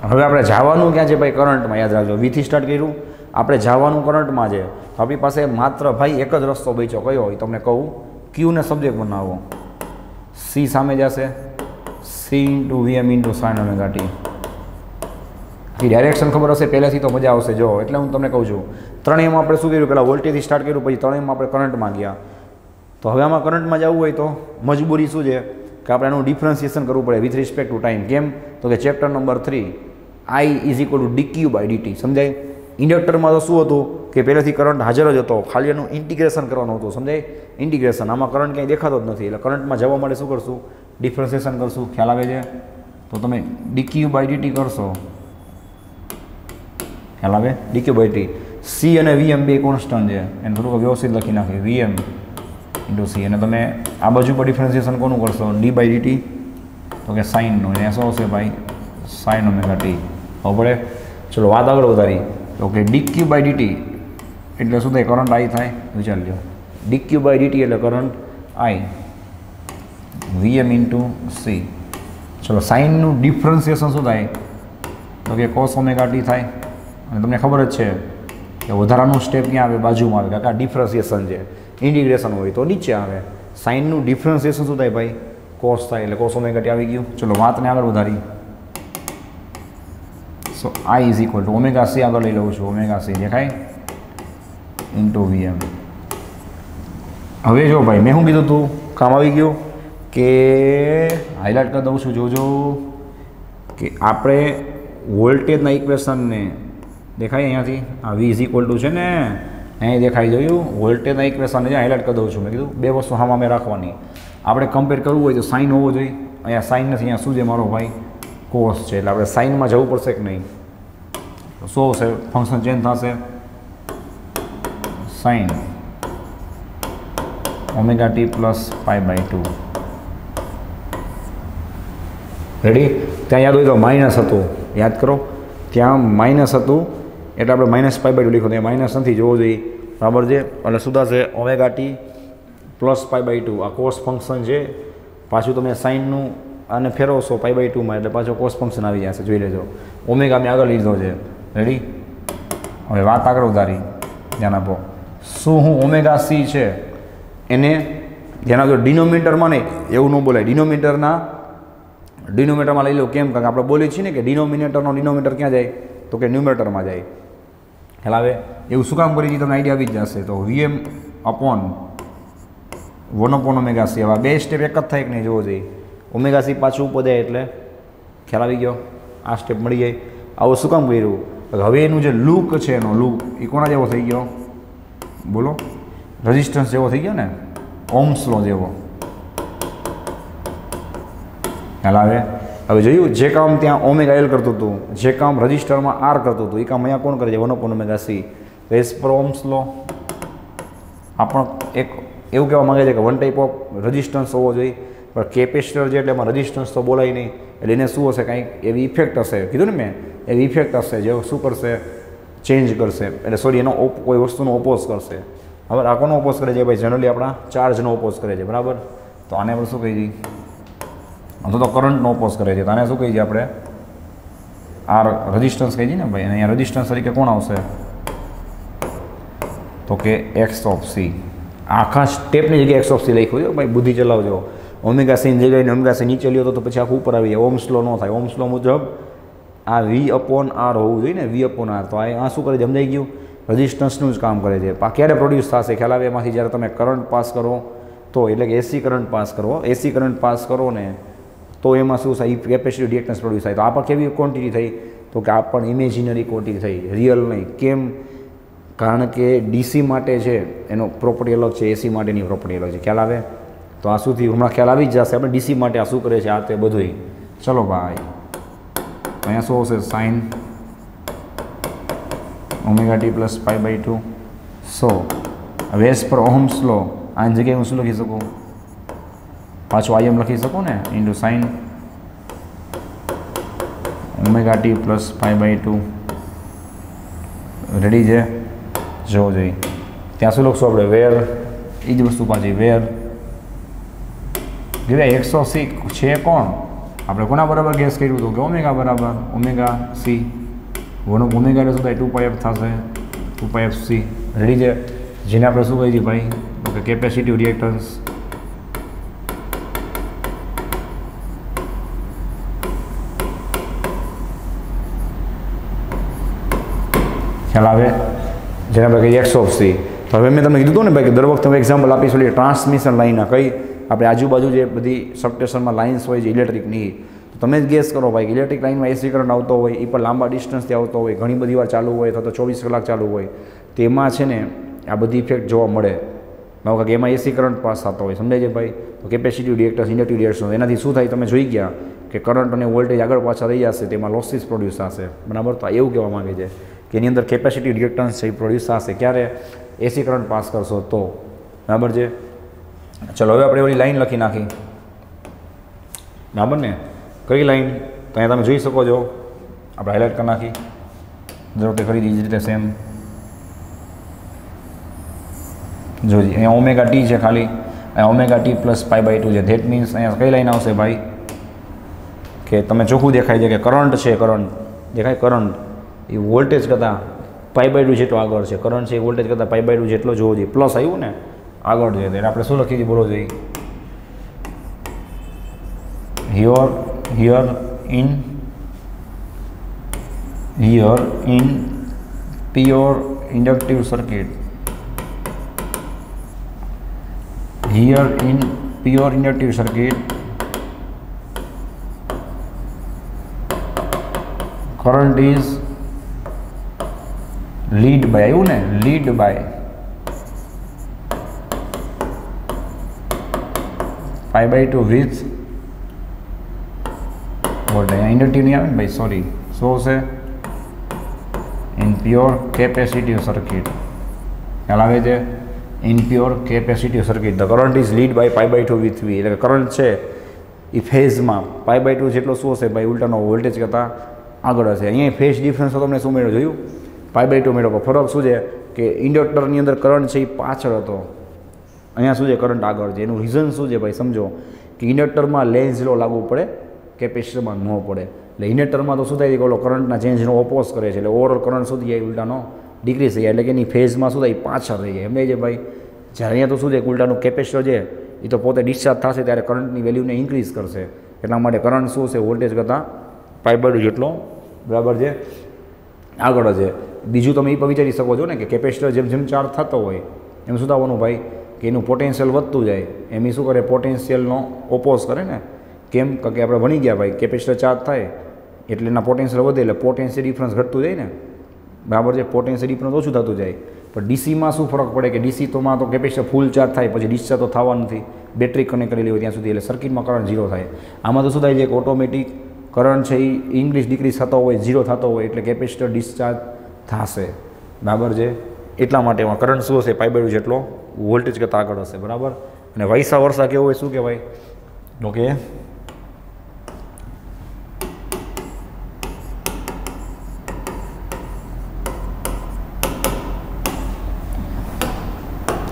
હવે આપણે જવાનું ક્યાં છે ભાઈ? કરંટમાં. યાદ રાખજો, વીથી સ્ટાર્ટ કર્યું, આપણે જવાનું કરંટમાં છે. તો આપણી પાસે માત્ર ભાઈ એક જ રસ્તો બચ્યો, કયો હોય તમને કહું, ક્યુને સબ્જેક્ટ બનાવો, સી સામે જશે, C into VM into sine omega T. Direction ખબર હશે પહેલેથી તો મજા આવશે. જો એટલે હું તમને કહું છું, ત્રણેયમાં આપણે શું કર્યું, પહેલાં વોલ્ટેજથી સ્ટાર્ટ કર્યું, પછી ત્રણેયમાં આપણે કરંટમાં ગયા. તો હવે આમાં કરંટમાં જવું હોય તો મજબૂરી શું છે કે આપણે એનું ડિફરન્સિએશન કરવું પડે વિથ રિસ્પેક્ટ ટુ ટાઈમ. કેમ? તો કે chapter number 3 I is equal to D Q by D T. સમજાય? ઇન્ડક્ટરમાં તો શું હતું કે પહેલેથી કરંટ હાજર જ હતો, ખાલી એનું ઇન્ટિગ્રેશન કરવાનું હતું. સમજાય? ઇન્ટિગ્રેશન. આમાં કરંટ ક્યાંય દેખાતો જ નથી, એટલે કરંટમાં જવા માટે શું કરશું, ડિફરન્સિએશન કરશું. ખ્યાલ આવે છે? તો તમે ડીક્યુ બાય ડીટી કરશો, ખ્યાલ આવે? D Q by T. સી અને વીએમ બે કોન્સ્ટન્ટ છે, એને થોડુંક વ્યવસ્થિત લખી નાખીએ, વીએમ ઇન્ટુ સી. અને તમે આ બાજુ પર ડિફરન્સિએશન કોનું કરશો, ડી બાય ડીટી, તો કે સાઇનનું. એને શું હશે ભાઈ, સાઇન ઓમેગા ટી. હવે પડે. ચલો વાત આગળ વધારી. તો કે ડીક્યુ બાય ડીટી એટલે શું થાય, કરંટ આઈ થાય. વિચારી લો, ડીક્યુ બાય ડીટી એટલે કરંટ આઈ, વીએમ ઇન્ટુ સી. ચલો સાઇનનું ડિફરન્સિએશન શું થાય, તો કે કોસ ઓમેગા ટી થાય. અને તમને ખબર જ છે કે વધારાનું સ્ટેપ ક્યાં આવે, બાજુમાં આવે. કાકા ડિફરન્સિએશન છે, ઇન્ટિગ્રેશન હોય તો નીચે આવે. સાઇનનું ડિફરન્સિએશન શું થાય ભાઈ, કોસ થાય, એટલે કોસ ઓમેગા ટી આવી ગયું. ચલો વાતને આગળ વધારી. So I is equal to omega C આગળ લઈ લઉં છું, ઓમેગા સી દેખાય ઇન્ટુ વીએમ. હવે જો ભાઈ મેં શું કીધું હતું, કામ આવી ગયું કે હાઇલાઇટ કરી દઉં છું. જોજો કે આપણે વોલ્ટેજના ઇક્વેશનને દેખાય અહીંયાથી, આ વી ઇઝ ઇક્વલ ટુ છે ને અહીં દેખાઈ જોયું, વોલ્ટેજના ઇક્વેશનને જે હાઇલાઇટ કરી દઉં છું. મેં કીધું બે વસ્તુ હામાં મેં રાખવાની. આપણે કમ્પેર કરવું હોય તો સાઇન હોવો જોઈએ. અહીંયા સાઇન નથી, અહીંયા શું છે મારો ભાઈ, કોસ છે. એટલે આપણે સાઇનમાં જવું પડશે કે નહીં, શું હશે, ફંક્શન ચેન્જ થશે, sine omega T plus pi by 2. Ready? ત્યાં યાદ હોય તો માઇનસ હતું, યાદ કરો, ત્યાં માઇનસ હતું એટલે આપણે માઇનસ પાઈ બાય 2 લખ્યું. ત્યાં માઇનસ નથી, જોવો જોઈએ, બરાબર છે. એટલે શું થશે, omega T plus pi by 2. આ કોસ ફંક્શન છે, પાછું તમે સાઇનનું આને ફેરવશો પાઈ બાય 2માં એટલે પાછો કોસ ફંક્શન આવી જશે. જોઈ લેજો, ઓમેગા મેં આગળ લીધો છે. રેડી? હવે વાત આગળ વધારી, ધ્યાન આપો. શું હું ઓમેગા સી છે એને ધ્યાન આપજો, ડિનોમિનેટરમાં નહીં, એવું ન બોલાય. ડિનોમિનેટરમાં લઈ લો. કેમ? કારણ કે આપણે બોલીએ છીએ ને કે ડિનોમિનેટરનો ડિનોમિનેટર ક્યાં જાય, તો કે ન્યુમરેટરમાં જાય. ખ્યાલ આવે? એવું શું કામ કરી તમને આઈડિયા આવી જ જશે. તો વીએમ અપોન 1 ઓમેગા સી. હવે બે સ્ટેપ એક જ થાય કે નહીં જોવો જોઈએ. ઓમેગા સી પાછું ઉપર જાય એટલે ખ્યાલ આવી ગયો, આ સ્ટેપ મળી જાય. આવું શું કામ કર્યું? હવે એનું જે લૂક છે, એનો લૂક એ કોના જેવો થઈ ગયો બોલો, રેઝિસ્ટન્સ જેવો થઈ ગયો ને, ઓહ્મ્સ લો જેવો. ખ્યાલ આવે? હવે જોયું, જે કામ ત્યાં ઓમેગા એલ કરતું હતું, જે કામ રજિસ્ટરમાં આર કરતું હતું, એ કામ અહીંયા કોણ કરે છે, 1 omega C. As per Ohm's law આપણો એક એવું કહેવા માગે છે કે વન ટાઈપ ઓફ રજિસ્ટન્સ હોવો જોઈએ. પણ કેપેસિટર છે એટલે એમાં રજિસ્ટન્સ તો બોલાય નહીં, એટલે એને શું હશે, કાંઈક એવી ઇફેક્ટ હશે. કીધું ને મેં, એવી ઇફેક્ટ હશે જે શું કરશે, ચેન્જ કરશે. એટલે સોરી, એનો કોઈ વસ્તુનો ઓપોઝ કરશે. હવે આ કોનો ઓપોઝ કરે છે ભાઈ, જનરલી આપણા ચાર્જનો ઓપોઝ કરે છે, બરાબર. તો આને આપણે શું કહી દઈએ, તો કરંટનો ઓપોઝ કરે છે. તો આને શું કહી દઈએ આપણે, આર રજિસ્ટન્સ કહી દઈએ ને ભાઈ. અને અહીંયા રજિસ્ટન્સ તરીકે કોણ આવશે, તો કે એક્સ ઓફ સી. આખા સ્ટેપની જગ્યાએ એક્સ ઓફ સી લખ્યું છે ભાઈ, બુદ્ધિ ચલાવજો. ઓમેગા સીની જગ્યાએ ઓમેગા સી નીચે લ્યો તો પછી આખું ઉપર આવી જાય. ઓહ્મ્સ લો ન થાય. ઓહ્મ્સ લો મુજબ આ વી અપોન આર હોવું જોઈએ ને, વી અપોન આર. તો આ શું કરે, સમજાઈ ગયું, રજિસ્ટન્સનું જ કામ કરે છે. ક્યારે પ્રોડ્યુસ થશે ખ્યાલ આવે, એમાંથી જ્યારે તમે કરંટ પાસ કરો તો, એટલે કે એસી કરંટ પાસ કરો, એસી કરંટ પાસ કરો ને તો એમાં શું થાય, કેપેસિટી રિએક્ટન્સ પ્રોડ્યુસ થાય. તો આ પણ કેવી ક્વોન્ટિટી થઈ, તો કે આ પણ ઇમેજિનરી ક્વોન્ટિટી થઈ, રિયલ નહીં. કેમ કારણ કે ડીસી માટે છે એનો પ્રોપર્ટી અલગ છે, એસી માટેની પ્રોપર્ટી અલગ છે. ખ્યાલ આવે? તો આ શુંથી હમણાં ખ્યાલ આવી જ જશે આપણે ડીસી માટે આ શું કરે છે, આ તે બધુંય. ચલો ભાઈ, અહીંયા શું આવશે? Sine omega T plus pi by 2. So હવે એઝ પર ઓહમ્સ લો આની જગ્યાએ હું શું લખી શકું? પાછું આઈ એમ લખી શકું ને, into sine omega T plus pi by 2. Ready છે? જોવો જોઈએ ત્યાં શું લખશું આપણે? વેર, એ જ વસ્તુ પાછી વેર ભાઈ 180 છે કોણ? આપણે કોના બરાબર ગેસ કર્યું હતું કે ઓમેગા બરાબર ઓમેગા સી. ઓમેગા એટલે શું થાય? 2πf થશે, 2πfc. રેડી છે? જેને આપણે શું કહીએ ભાઈ? તો કેપેસિટી રિએક્ટન્સ. ખ્યાલ આવે? જેને આપણે કહીએ એક્સ ઓફ સી. તો હવે મેં તમને કીધું હતું ને ભાઈ કે દર વખતે એક્ઝામ્પલ આપીશું એટલે ટ્રાન્સમિશન લાઈનના કઈ આપણે આજુબાજુ જે બધી સબસ્ટેશનમાં લાઇન્સ હોય છે ઇલેક્ટ્રિકની, તો તમે જ ગેસ કરો ભાઈ કે ઇલેક્ટ્રિક લાઇનમાં એસી કરંટ આવતો હોય, એ પણ લાંબા ડિસ્ટન્સથી આવતો હોય, ઘણી બધી વાર ચાલુ હોય અથવા તો 24 કલાક ચાલુ હોય, તેમાં છે ને આ બધી ઇફેક્ટ જોવા મળે. કે એમાં એસી કરંટ પાસ થતો હોય, સમજાય છે ભાઈ? તો કેપેસિટી રિએક્ટન્સ, ઇન્ડક્ટિવ રિએક્ટન્સ, એનાથી શું થાય તમે જોઈ ગયા કે કરંટ અને વોલ્ટેજ આગળ પાછા રહી જશે, તેમાં લોસીસ પ્રોડ્યુસ થશે. બરાબર? તો એવું કહેવા માગે છે કે એની અંદર કેપેસિટી રિએક્ટન્સ છે એ પ્રોડ્યુસ થશે ક્યારે? એસી કરંટ પાસ કરશો તો. બરાબર છે? ચલો હવે આપણે ઓલી લાઈન લખી નાખી. બરાબર ને? કઈ લાઈન? તો અહીંયા તમે જોઈ શકો છો, આપણે હાઇલાઇટ કરી નાખી. ધારો કે ફરી એ જ રીતે સેમ જોજી, અહીંયા ઓમેગા ટી છે ખાલી, અહીંયા omega T plus pi by 2 છે. ધેટ મીન્સ અહીંયા કઈ લાઈન આવશે ભાઈ? કે તમે ચોખ્ખું દેખાય છે કે કરંટ છે, કરંટ દેખાય, કરંટ એ વોલ્ટેજ કરતાં પાઈ બાય 2 જેટલો આગળ છે. કરંટ છે એ વોલ્ટેજ કરતાં પાઈ બાય 2 જેટલો જોવો જોઈએ. પ્લસ આવ્યું ને આગળ જોઈએ, એટલે આપણે શું લખી બોલો જોઈએ? Here in pure inductive circuit, here in pure inductive circuit current is lead by, આવ્યું ને, lead by pi by 2 with voltage. Inductive નહીં આવે ને ભાઈ, સોરી, શું છે? In pure capacitive circuit. ખ્યાલ આવે છે? In pure capacitive circuit the current is lead by pi by 2 with V. એટલે કરંટ છે એ ફેઝમાં પાઈ બાય 2 જેટલો શું હશે ભાઈ? ઉલટાનો વોલ્ટેજ કરતાં આગળ હશે. અહીંયા ફેઝ ડિફરન્સ તો તમને શું મેળવ્યો? જોયું? પાઈ બાય 2 મેળવ્યો. ફરક શું છે કે ઇન્ડક્ટરની અંદર કરંટ છે એ પાછળ હતો, અહીંયા શું છે? કરંટ આગળ છે. એનું રીઝન શું છે ભાઈ? સમજો કે ઇન્ડક્ટરમાં લેન્ઝ લો લાગુ પડે, કેપેસિટરમાં ન પડે. એટલે ઇન્ડક્ટરમાં તો શું થાય કે ઓલો કરંટના ચેન્જનો ઓપોઝ કરે છે, એટલે ઓવરઓલ કરંટ શું થઈ જાય? ઉલટાનો ડિક્રીઝ થઈ જાય. એટલે કે એની ફેઝમાં શું થાય? પાછળ રહી જાય. એમ નહીં છે ભાઈ? જ્યારે અહીંયા તો શું છે? ઉલટાનું કેપેસિટર છે એ તો પોતે ડિસ્ચાર્જ થશે ત્યારે કરંટની વેલ્યુને ઇન્ક્રીઝ કરશે. એટલા માટે કરંટ શું છે? વોલ્ટેજ કરતાં પાઈ બાય 2 જેટલો બરાબર છે આગળ છે. બીજું તમે એ પણ વિચારી શકો છો ને કે કેપેસિટર જેમ જેમ ચાર્જ થતો હોય એમ શું થવાનું ભાઈ? કે એનું પોટેન્શિયલ વધતું જાય. એમ શું કરે? પોટેન્શિયલનો ઓપોઝ કરે ને. કેમ? કે આપણે ભણી ગયા ભાઈ, કેપેસિટર ચાર્જ થાય એટલે એના પોટેન્શિયલ વધે, એટલે પોટેન્શિયલ ડિફરન્સ ઘટતું જાય ને. બરાબર છે? પોટેન્શિયલ ડિફરન્સ ઓછું થતું જાય. પણ ડીસીમાં શું ફરક પડે કે ડીસી તોમાં તો કેપેસિટર ફૂલ ચાર્જ થાય પછી ડિસ્ચાર્જ તો થવા નથી, બેટરી કનેક્ટ કરેલી હોય ત્યાં સુધી, એટલે સર્કિટમાં કરંટ ઝીરો થાય. આમાં તો શું થાય છે કે ઓટોમેટિક કરંટ છે એ ઇન્ક્રીઝ ડિક્રીઝ થતો હોય, ઝીરો થતો હોય, એટલે કેપેસિટર ડિસ્ચાર્જ થશે. બરાબર છે? એટલા માટે એમાં કરંટ શું હશે? પાઈ બાય 2 જેટલો વોલ્ટેજ કરતાં આગળ હશે. બરાબર? અને વૈસા વર્ષા કેવું હોય? શું કહેવાય? તો કે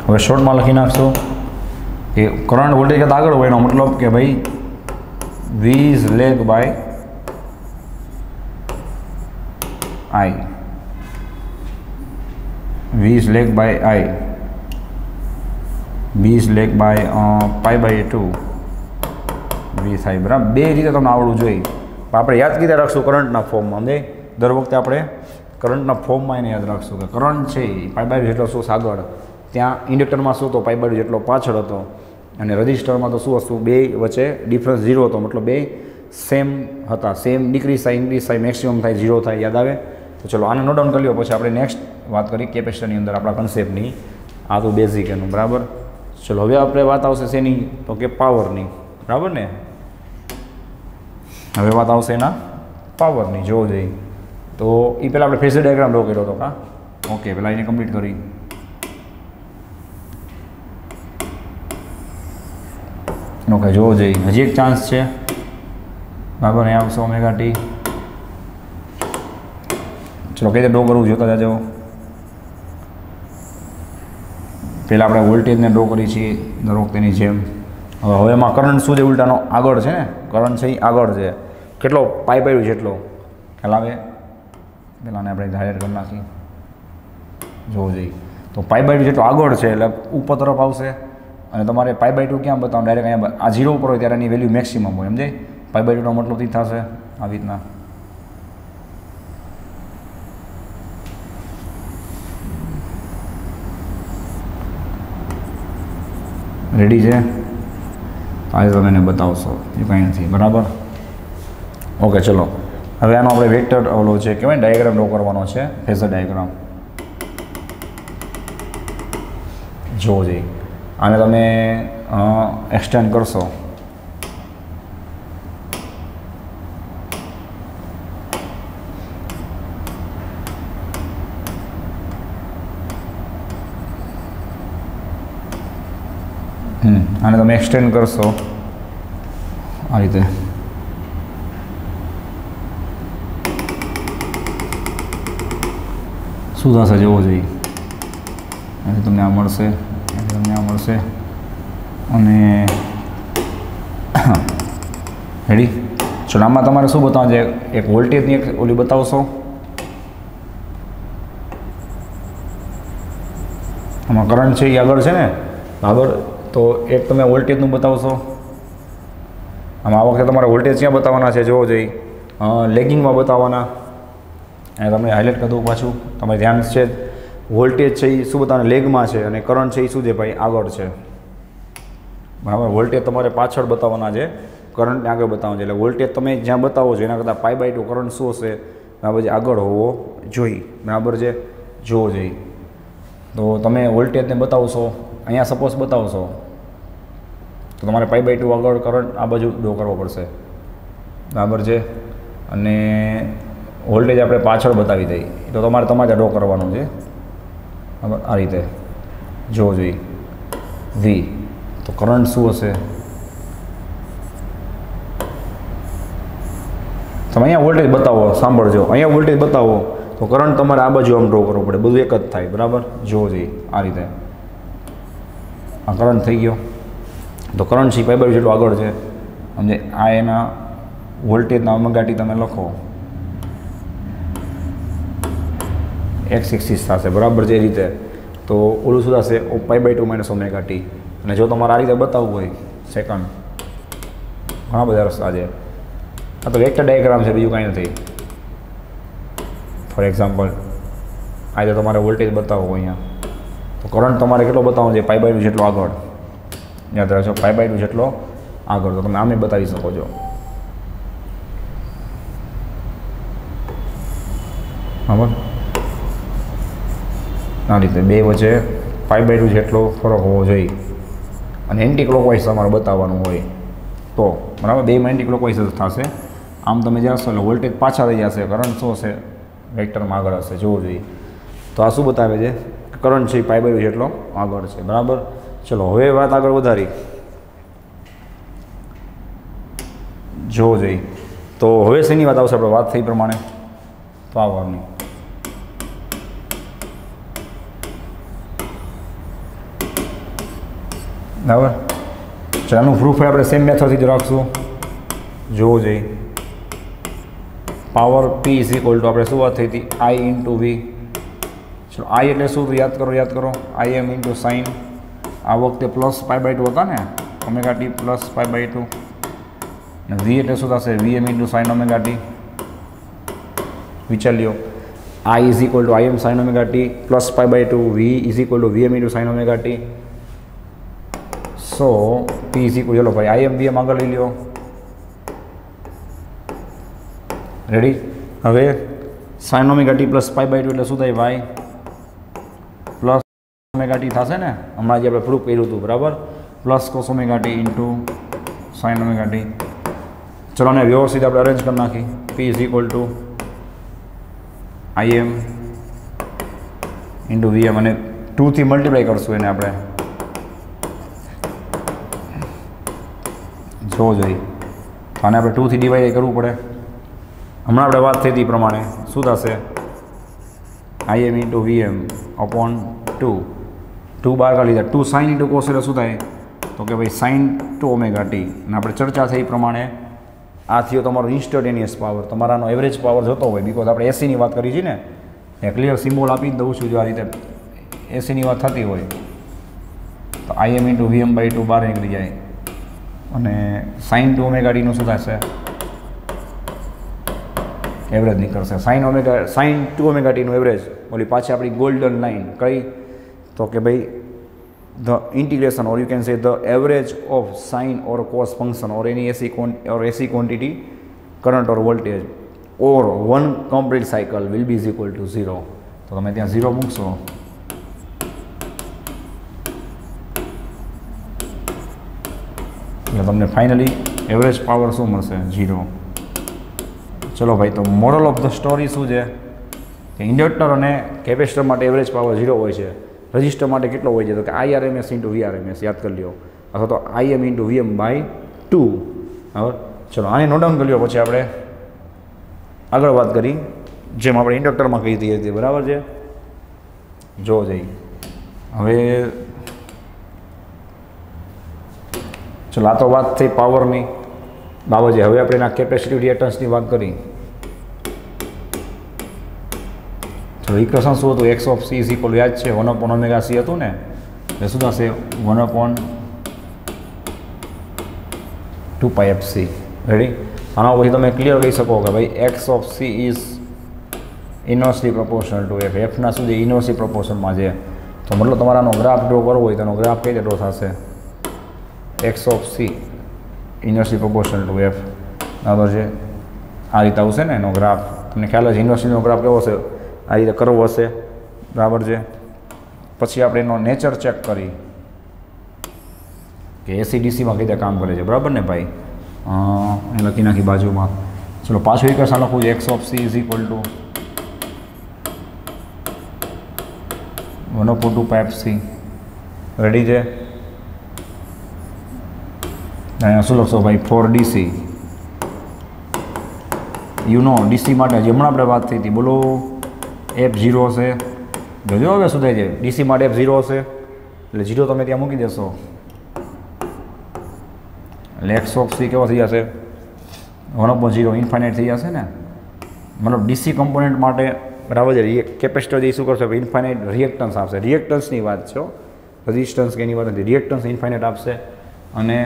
હવે શોર્ટમાં લખી નાખશો કે કરંટ વોલ્ટેજ કરતાં આગળ હોય એનો મતલબ કે ભાઈ v is lag by i, v is lag by i, b is lag by pi by 2 v થાય. બરાબર? બે રીતે તમને આવડવું જોઈએ. આપણે યાદ કીધા રાખશું કરંટના ફોર્મમાં. સમજે? દર વખતે આપણે કરંટના ફોર્મમાં એને યાદ રાખશું કે કરંટ છે એ પાઈ બાય 2 જેટલો શું આગળ, ત્યાં ઇન્ડક્ટરમાં શું તો પાઈ બાય 2 જેટલો પાછળ હતો, અને રજિસ્ટરમાં તો શું હતું? બે વચ્ચે ડિફરન્સ ઝીરો હતો, મતલબ બે સેમ હતા. સેમ ડિક્રીઝ થાય, ઇન્ક્રીઝ થાય, મેક્સિમમ થાય, ઝીરો થાય. યાદ આવે? તો ચલો આને નોટ ડાઉન કરી લો, પછી આપણે નેક્સ્ટ વાત કરીએ કેપેસિટરની અંદર આપણા કન્સેપ્ટની. આ તો બેઝિક એનું, બરાબર. ચલો હવે આપણે વાત આવશે શેની, તો કે પાવરની, બરાબર ને. હવે વાત આવશે એના પાવરની. જોવો જોઈએ તો એ પહેલાં આપણે ફેઝર ડાયાગ્રામ ડ્રો કર્યો હતો. ઓકે, પહેલાં એને કમ્પ્લીટ કરી. ઓકે, જોવો જોઈએ હજી એક ચાન્સ છે, બરાબર. અહીંયા આવશે ઓમેગા ટી. ચલો કઈ રીતે ડ્રો કરવું જોતા જાજો. પહેલાં આપણે વોલ્ટેજને ડ્રો કરી છીએ દર વખતેની જેમ. હવે એમાં કરંટ શું છે, ઉલટાનો આગળ છે ને, કરંટ છે એ આગળ છે. કેટલો પાઈ પાડ્યું જેટલો ખ્યાલ આવે. પહેલાંને આપણે હાઇલાઇટ કરી નાખીએ. જોવું જોઈએ તો પાઈ બાય ટુ જેટલો આગળ છે એટલે ઉપર તરફ આવશે. અને તમારે પાઈ બાય ટુ ક્યાં બતાવો, ડાયરેક્ટ અહીંયા આ 0 ઉપર હોય ત્યારે એની વેલ્યુ મેક્સિમમ હોય, સમજાય. પાઈ બાય ટુનો મતલબ થશે આવી રીતના. રેડી છે? આજે તમે એને બતાવશો, એ કંઈ નથી, બરાબર. ઓકે, ચલો હવે આનો આપણે વેક્ટર ઓલો છે કહેવાય ડાયાગ્રામ ડ્રો કરવાનો છે, ફેઝર ડાયાગ્રામ. જોવો જોઈએ આને તમે એક્સટેન્ડ કરશો આને તમે એક્સટેન્ડ કરશો આ રીતે. શું થશે જોવો જોઈએ. અહીંથી તમને આ મળશે, અહીંથી તમને આ મળશે અને રેડી. ચલો આમાં તમારે શું બતાવવાનું છે, એક વોલ્ટેજની એક ઓલી બતાવશો. આમાં કરંટ છે એ આગળ છે ને, બરાબર. તો એક તમે વોલ્ટેજનું બતાવશો. આમાં આ વખતે તમારે વોલ્ટેજ ક્યાં બતાવવાના છે જોવો જોઈએ, લેગિંગમાં બતાવવાના. અને તમને હાઇલાઇટ કરી દઉં પાછું, તમારે ધ્યાન છે. વોલ્ટેજ છે એ શું બતાવવાના, લેગમાં છે, અને કરંટ છે એ શું છે ભાઈ આગળ છે, બરાબર. વોલ્ટેજ તમારે પાછળ બતાવવાના છે, કરંટને આગળ બતાવવાનું છે. એટલે વોલ્ટેજ તમે જ્યાં બતાવો છો એના કરતાં પાઈ બાય ટુ કરંટ શું હશે, બરાબર છે, આગળ હોવો જોઈએ, બરાબર છે, જોવો જોઈએ. તો તમે વોલ્ટેજને બતાવશો, અહીંયા સપોઝ બતાવશો તો તમારે પાઈ બાય ટુ આગળ કરંટ આ બાજુ ડ્રો કરવો પડશે, બરાબર છે. અને વોલ્ટેજ આપણે પાછળ બતાવી દઈએ તો તમારે ડ્રો કરવાનું છે, બરાબર. આ રીતે જોવો જોઈએ. વી તો કરંટ શું હશે, તમે અહીંયા વોલ્ટેજ બતાવો, સાંભળજો, અહીંયા વોલ્ટેજ બતાવો તો કરંટ તમારે આ બાજુ આમ ડ્રો કરવો પડે, બધું એક જ થાય, બરાબર. જોવો જોઈએ આ રીતે. આ કરંટ થઈ ગયો તો કરંટ છે પાઈ બાજુ જેટલું આગળ છે, સમજે. આ એના વોલ્ટેજના ઓમેગા ટી તમે લખો, એક્સ એક્સિસ થશે, બરાબર છે, એ રીતે. તો ઓલું શું થશે, pi by two minus omega t. અને જો તમારે આ રીતે બતાવવું હોય સેકન્ડ, ઘણા બધા રસ્તા છે. આ તો વેક્ટર ડાયાગ્રામ છે, બીજું કાંઈ નથી. ફોર એક્ઝામ્પલ આ રીતે તમારે વોલ્ટેજ બતાવવો અહીંયા, તો કરંટ તમારે કેટલો બતાવવાનો છે, પાઈ બાય ટુ જેટલો આગળ. યાદ રાખજો, પાઈ બાય ટુ જેટલો આગળ. તો તમે આમે બતાવી શકો છો, બરાબર. આ રીતે બે વચ્ચે પાઈ બાય ટુ જેટલો ફરક હોવો જોઈએ. અને એન્ટી ક્લોકવાઇઝ તમારે બતાવવાનું હોય તો, બરાબર. બેમાં એન્ટી ક્લોકવાઇઝ જ થશે. આમ તમે જશો એટલે વોલ્ટેજ પાછા થઈ જશે, કરંટ શું હશે વેક્ટરમાં આગળ હશે, જોવું જોઈએ. તો આ શું બતાવે છે, કરંટ છે પાઈ બાય ટુ જેટલો આગળ છે, બરાબર. ચલો હવે વાત આગળ વધારી જોવો જોઈએ. તો હવે શેની વાત આવશે, આપણે વાત થઈ પ્રમાણે પાવરની. બરાબર. ચાલો આનું પ્રૂફ આપણે સેમ મેથડથી જ રાખશું. જોવો જોઈએ. Power P is equal two આપણે શું વાત થઈ હતી, આઈ ઇન્ટુ વી. ચલો આઈ એટલે શું, તો યાદ કરો, આઈ એમ ઇન્ટુ સાઇન. આ વખતે પ્લસ પાઈ બાય ટુ હતા ને, omega T plus pi by two. અને વી એટલે શું થશે, v m into sine omega t. વિચાર લ્યો, i is equal to I m sine omega T plus pi by two, v is equal to v m into sine omega t. So p is equal, ચલો ભાઈ આઈ એમ વી એમ આગળ લઈ લ્યો. Ready. હવે sine omega T plus pi by 2 એટલે શું થાય ભાઈ? પ્લસ ઓમેગા ટી થશે ને, હમણાં જે આપણે પ્રૂફ કર્યું હતું, બરાબર? Plus cos omega t into sine omega T. ચલો ને વ્યવસ્થિત આપણે અરેન્જ કરી નાખી. P is equal to I M into V M, અને 2થી મલ્ટીપ્લાય કરશું એને આપણે. જોવો જોઈએ તો આને આપણે 2થી ડિવાઈડ કરવું પડે. હમણાં આપણે વાત થઈ હતી પ્રમાણે શું થશે? આઈ એમ ઇન્ટુ વી એમ અપોન 2 બહાર કાઢી લીધા. 2 સાઇન ઇન્ટુ કોસ એટલે શું થાય? તો કે ભાઈ સાઇન 2 ઓમેગા ટી. અને આપણે ચર્ચા થઈ પ્રમાણે આ થયો તમારો ઇન્સ્ટન્ટેનિયસ પાવર. તમારાનો એવરેજ પાવર જોતો હોય, બીકોઝ આપણે એસીની વાત કરી છે ને, એ ક્લિયર સિમ્બોલ આપી જ દઉં છું. જો આ રીતે એસીની વાત થતી હોય તો આઈ M into V M by 2 બહાર નીકળી જાય, અને સાઇન 2 ઓમેગા ટીનું શું થશે? એવરેજ નીકળશે. સાઇન 2 ઓમેગા ટીનું એવરેજ, ઓલી પાછી આપણી ગોલ્ડન લાઇન કઈ? તો કે ભાઈ the integration, or you can say the average of sine or cos function or any AC quantity, current or voltage or one complete cycle will be is equal to 0. તો તમે ત્યાં 0 મૂકશો એટલે તમને ફાઇનલી એવરેજ પાવર શું મળશે? 0. ચલો ભાઈ, તો મોરલ ઓફ ધ સ્ટોરી શું છે કે ઇન્ડક્ટર અને કેપેસિટર માટે એવરેજ પાવર 0 હોય છે. રજિસ્ટર માટે કેટલો હોય છે? તો કે IRMS ઇન્ટુ VRMS, યાદ કરી લ્યો, અથવા તો IM ઇન્ટુ VM બાય 2. બરાબર? ચલો આને નોટ ડાઉન કરી લ્યો. પછી આપણે આગળ વાત કરી જેમ આપણે ઇન્ડક્ટરમાં કહી દઈએ છીએ, બરાબર છે? જો જઈ હવે ચલો આ તો વાત થઈ પાવરની બાબતે. હવે આપણે એના કેપેસિટી રિએક્ટન્સની વાત કરી. તો ઇક્વેશન શું હતું? X of C is equal, યાદ છે, 1 અપોન ઓમેગા સી હતું ને, એટલે શું થશે? 1 upon 2 pi F C. Ready? આના પછી તમે ક્લિયર કહી શકો કે ભાઈ X of C is inversely proportional to F. એફના સુધી ઇન્વર્સલી પ્રોપોર્શનમાં છે. તો મતલબ તમારાનો ગ્રાફ ડ્રો કરવો હોય તો એનો ગ્રાફ કઈ રીતે ડ્રો થશે? X of C inversely proportional to F, બરાબર છે? આ રીતે આવશે ને એનો ગ્રાફ. તમને ખ્યાલ છે ઇન્વર્સલીનો ગ્રાફ કેવો હશે? આ રીતે કરવો હશે, બરાબર છે? પછી આપણે એનો નેચર ચેક કરી કે એસી ડીસીમાં કઈ રીતે કામ કરે છે, બરાબર ને ભાઈ? એ લખી નાખી બાજુમાં. ચલો પાછું ઇક્વેશન લખું છું. X of C is equal two 1 upon 2 pi F C. Ready છે? અહીંયા શું લખશો ભાઈ? 4 DC. યુ નો ડીસી માટે હજી હમણાં આપણે વાત થઈ હતી, બોલો. F0 હશે. જોજો હવે શું થાય છે? ડીસી માટે F0 હશે એટલે 0 તમે ત્યાં મૂકી દેશો એટલે એક્સ ઓફ સી કેવો થઈ જશે? 1/0 ઇન્ફાઇનાઇટ થઈ જશે ને. મતલબ ડીસી કમ્પોનન્ટ માટે, બરાબર છે? કેપેસિટર જે શું કરશે? ઇન્ફાઇનાઇટ રિએક્ટન્સ આપશે. રિએક્ટન્સની વાત છે, રઝિસ્ટન્સ કે એની વાત નથી. રિએક્ટન્સ ઇન્ફાઇનાઇટ આપશે. અને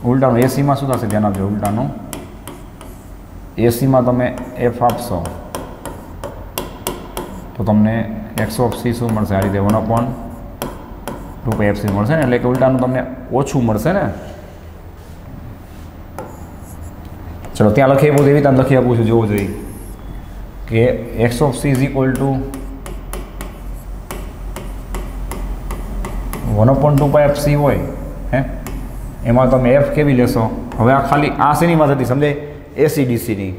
ઉલટાનું એસીમાં શું થશે? ધ્યાન આપજો. ઉલટાનું એસીમાં તમે એફ આપશો તો તમને એક્સ ઓફ સી શું મળશે? આ રીતે 1 અપોન 2 પાઈ એફ સી મળશે ને. એટલે કે ઉલટાનું તમને ઓછું મળશે ને. ચલો ત્યાં લખી આપું, એવી રીતે લખી આપું છું. જોવું જોઈએ કે x of C is equal two 1 upon 2 pi F C હોય, હે, એમાં તમે એફ કેવી લેશો? હવે આ ખાલી આ શેની વાત હતી સમજાય? એસી ડીસીની.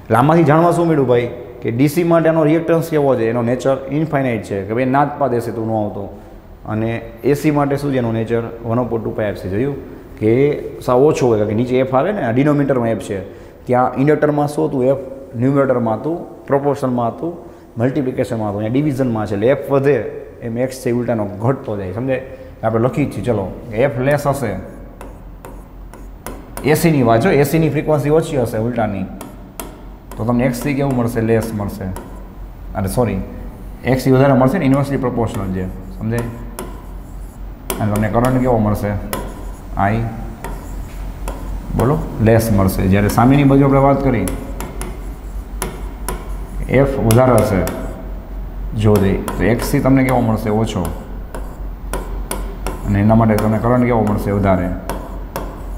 એટલે આમાંથી જાણવા શું મળ્યું ભાઈ? કે ડીસી માટે એનો રિએક્ટન્સ કેવો છે? એનો નેચર ઇન્ફાઇનાઇટ છે, કે ભાઈ નાદ પા દેશે તું ન આવતો. અને એસી માટે શું છે એનો nature? 1 upon 2 pi F C. જોયું કે સાવ ઓછો હોય, કે નીચે એફ આવે ને, ડિનોમિનેટરમાં એફ છે. ત્યાં ઇન્ડક્ટરમાં શું હતું? એફ ન્યુમરેટરમાં હતું, પ્રોપોર્શનમાં હતું, મલ્ટિપ્લિકેશનમાં હતું, અહીંયા ડિવિઝનમાં છે. એટલે એફ વધે એમ એક્સ છે ઉલટાનો ઘટતો જાય. સમજે? આપણે લખી જ છીએ. ચલો એફ લેસ હશે, એસીની વાત જો, એસીની ફ્રીક્વન્સી ઓછી હશે ઉલટાની, તો તમને એક્સથી કેવું મળશે? લેસ મળશે. અરે સોરી, એક્સથી વધારે મળશે ને, ઇન્વર્સલી પ્રોપોર્શનલ છે, સમજાય? અને તમને કરંટ કેવો મળશે? આઈ બોલો લેસ મળશે. જ્યારે સામેની બાજુ આપણે વાત કરી એફ વધારે હશે જો દે, તો એક્સથી તમને કેવો મળશે? ઓછો. અને એના માટે તમને કરંટ કેવો મળશે? વધારે.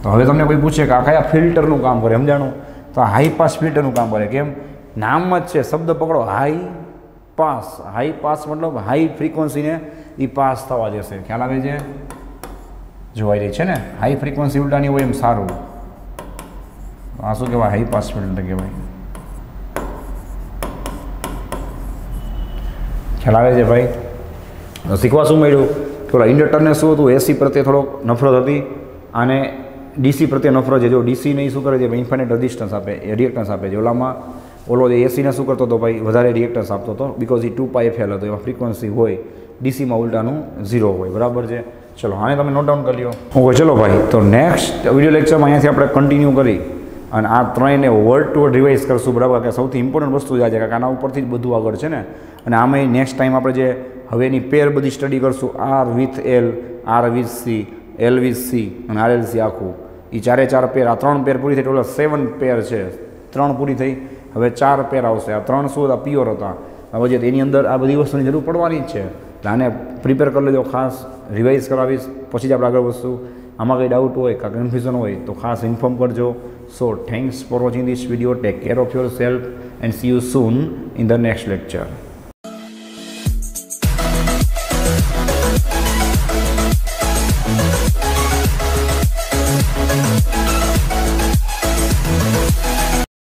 તો હવે તમને કોઈ પૂછે કે આ કયા ફિલ્ટરનું કામ કરે, સમજાણું? તો આ હાઈ પાસ ફિલ્ટરનું કામ કરે. કેમ? નામમાં જ છે, શબ્દ પકડો, હાઈ પાસ. હાઈ પાસ મતલબ હાઈ ફ્રીક્વન્સીને એ પાસ થવા જશે. ખ્યાલ આવે છે? જોવાઈ રહી છે ને? હાઈ ફ્રીક્વન્સી ઉલટાની હોય એમ સારું. આ શું કહેવાય? હાઈ પાસ ફિલ્ટર કહેવાય. ખ્યાલ આવે છે ભાઈ? શીખવા શું મળ્યું? થોડા ઇન્ડક્ટરને શું હતું? એસી પ્રત્યે થોડોક નફરત હતી અને ડીસી પ્રત્યે નફરત છે. જો ડીસીને એ શું કરે છે? ઇન્ફાઇનાઇટ રેઝિસ્ટન્સ આપે, એ રિએક્ટન્સ આપે છે. ઓલામાં ઓલો જે એસીને શું કરતો હતો ભાઈ? વધારે રિએક્ટન્સ આપતો હતો, બિકોઝ એ 2πfl હતો. એમાં ફ્રીક્વન્સી હોય, ડીસીમાં ઉલટાનું 0 હોય. બરાબર છે? ચલો આને તમે નોટ ડાઉન કરી લો. ઓકે ચલો ભાઈ, તો નેક્સ્ટ વિડીયો લેક્ચરમાં અહીંયાથી આપણે કન્ટિન્યુ કરી અને આ ત્રણેયને વર્ડ ટુ વર્ડ રિવાઇઝ કરશું. બરાબર? કે સૌથી ઇમ્પોર્ટન્ટ વસ્તુ જ આ છે, કારણ કે આના ઉપરથી જ બધું આગળ છે ને. અને આમાં નેક્સ્ટ ટાઈમ આપણે જે હવે એની પેર બધી સ્ટડી કરશું, R with L, R with C, L with C અને આર એલ સી આખું. એ ચારે ચાર પેર, આ 3 પેર પૂરી થઈ, ટોટલ 7 પેર છે. 3 પૂરી થઈ, હવે 4 પેર આવશે. આ 3 શું હતા? પ્યોર હતા. હવે જે એની અંદર આ બધી વસ્તુની જરૂર પડવાની જ છે. આને પ્રિપેર કરી લેજો, ખાસ રિવાઇઝ કરાવીશ, પછી જ આપણે આગળ વસ્તુ. આમાં કંઈ ડાઉટ હોય કાં કન્ફ્યુઝન હોય તો ખાસ ઇન્ફોર્મ કરજો. સો thanks for watching this video. Take care of your self and C you soon in the next lecture.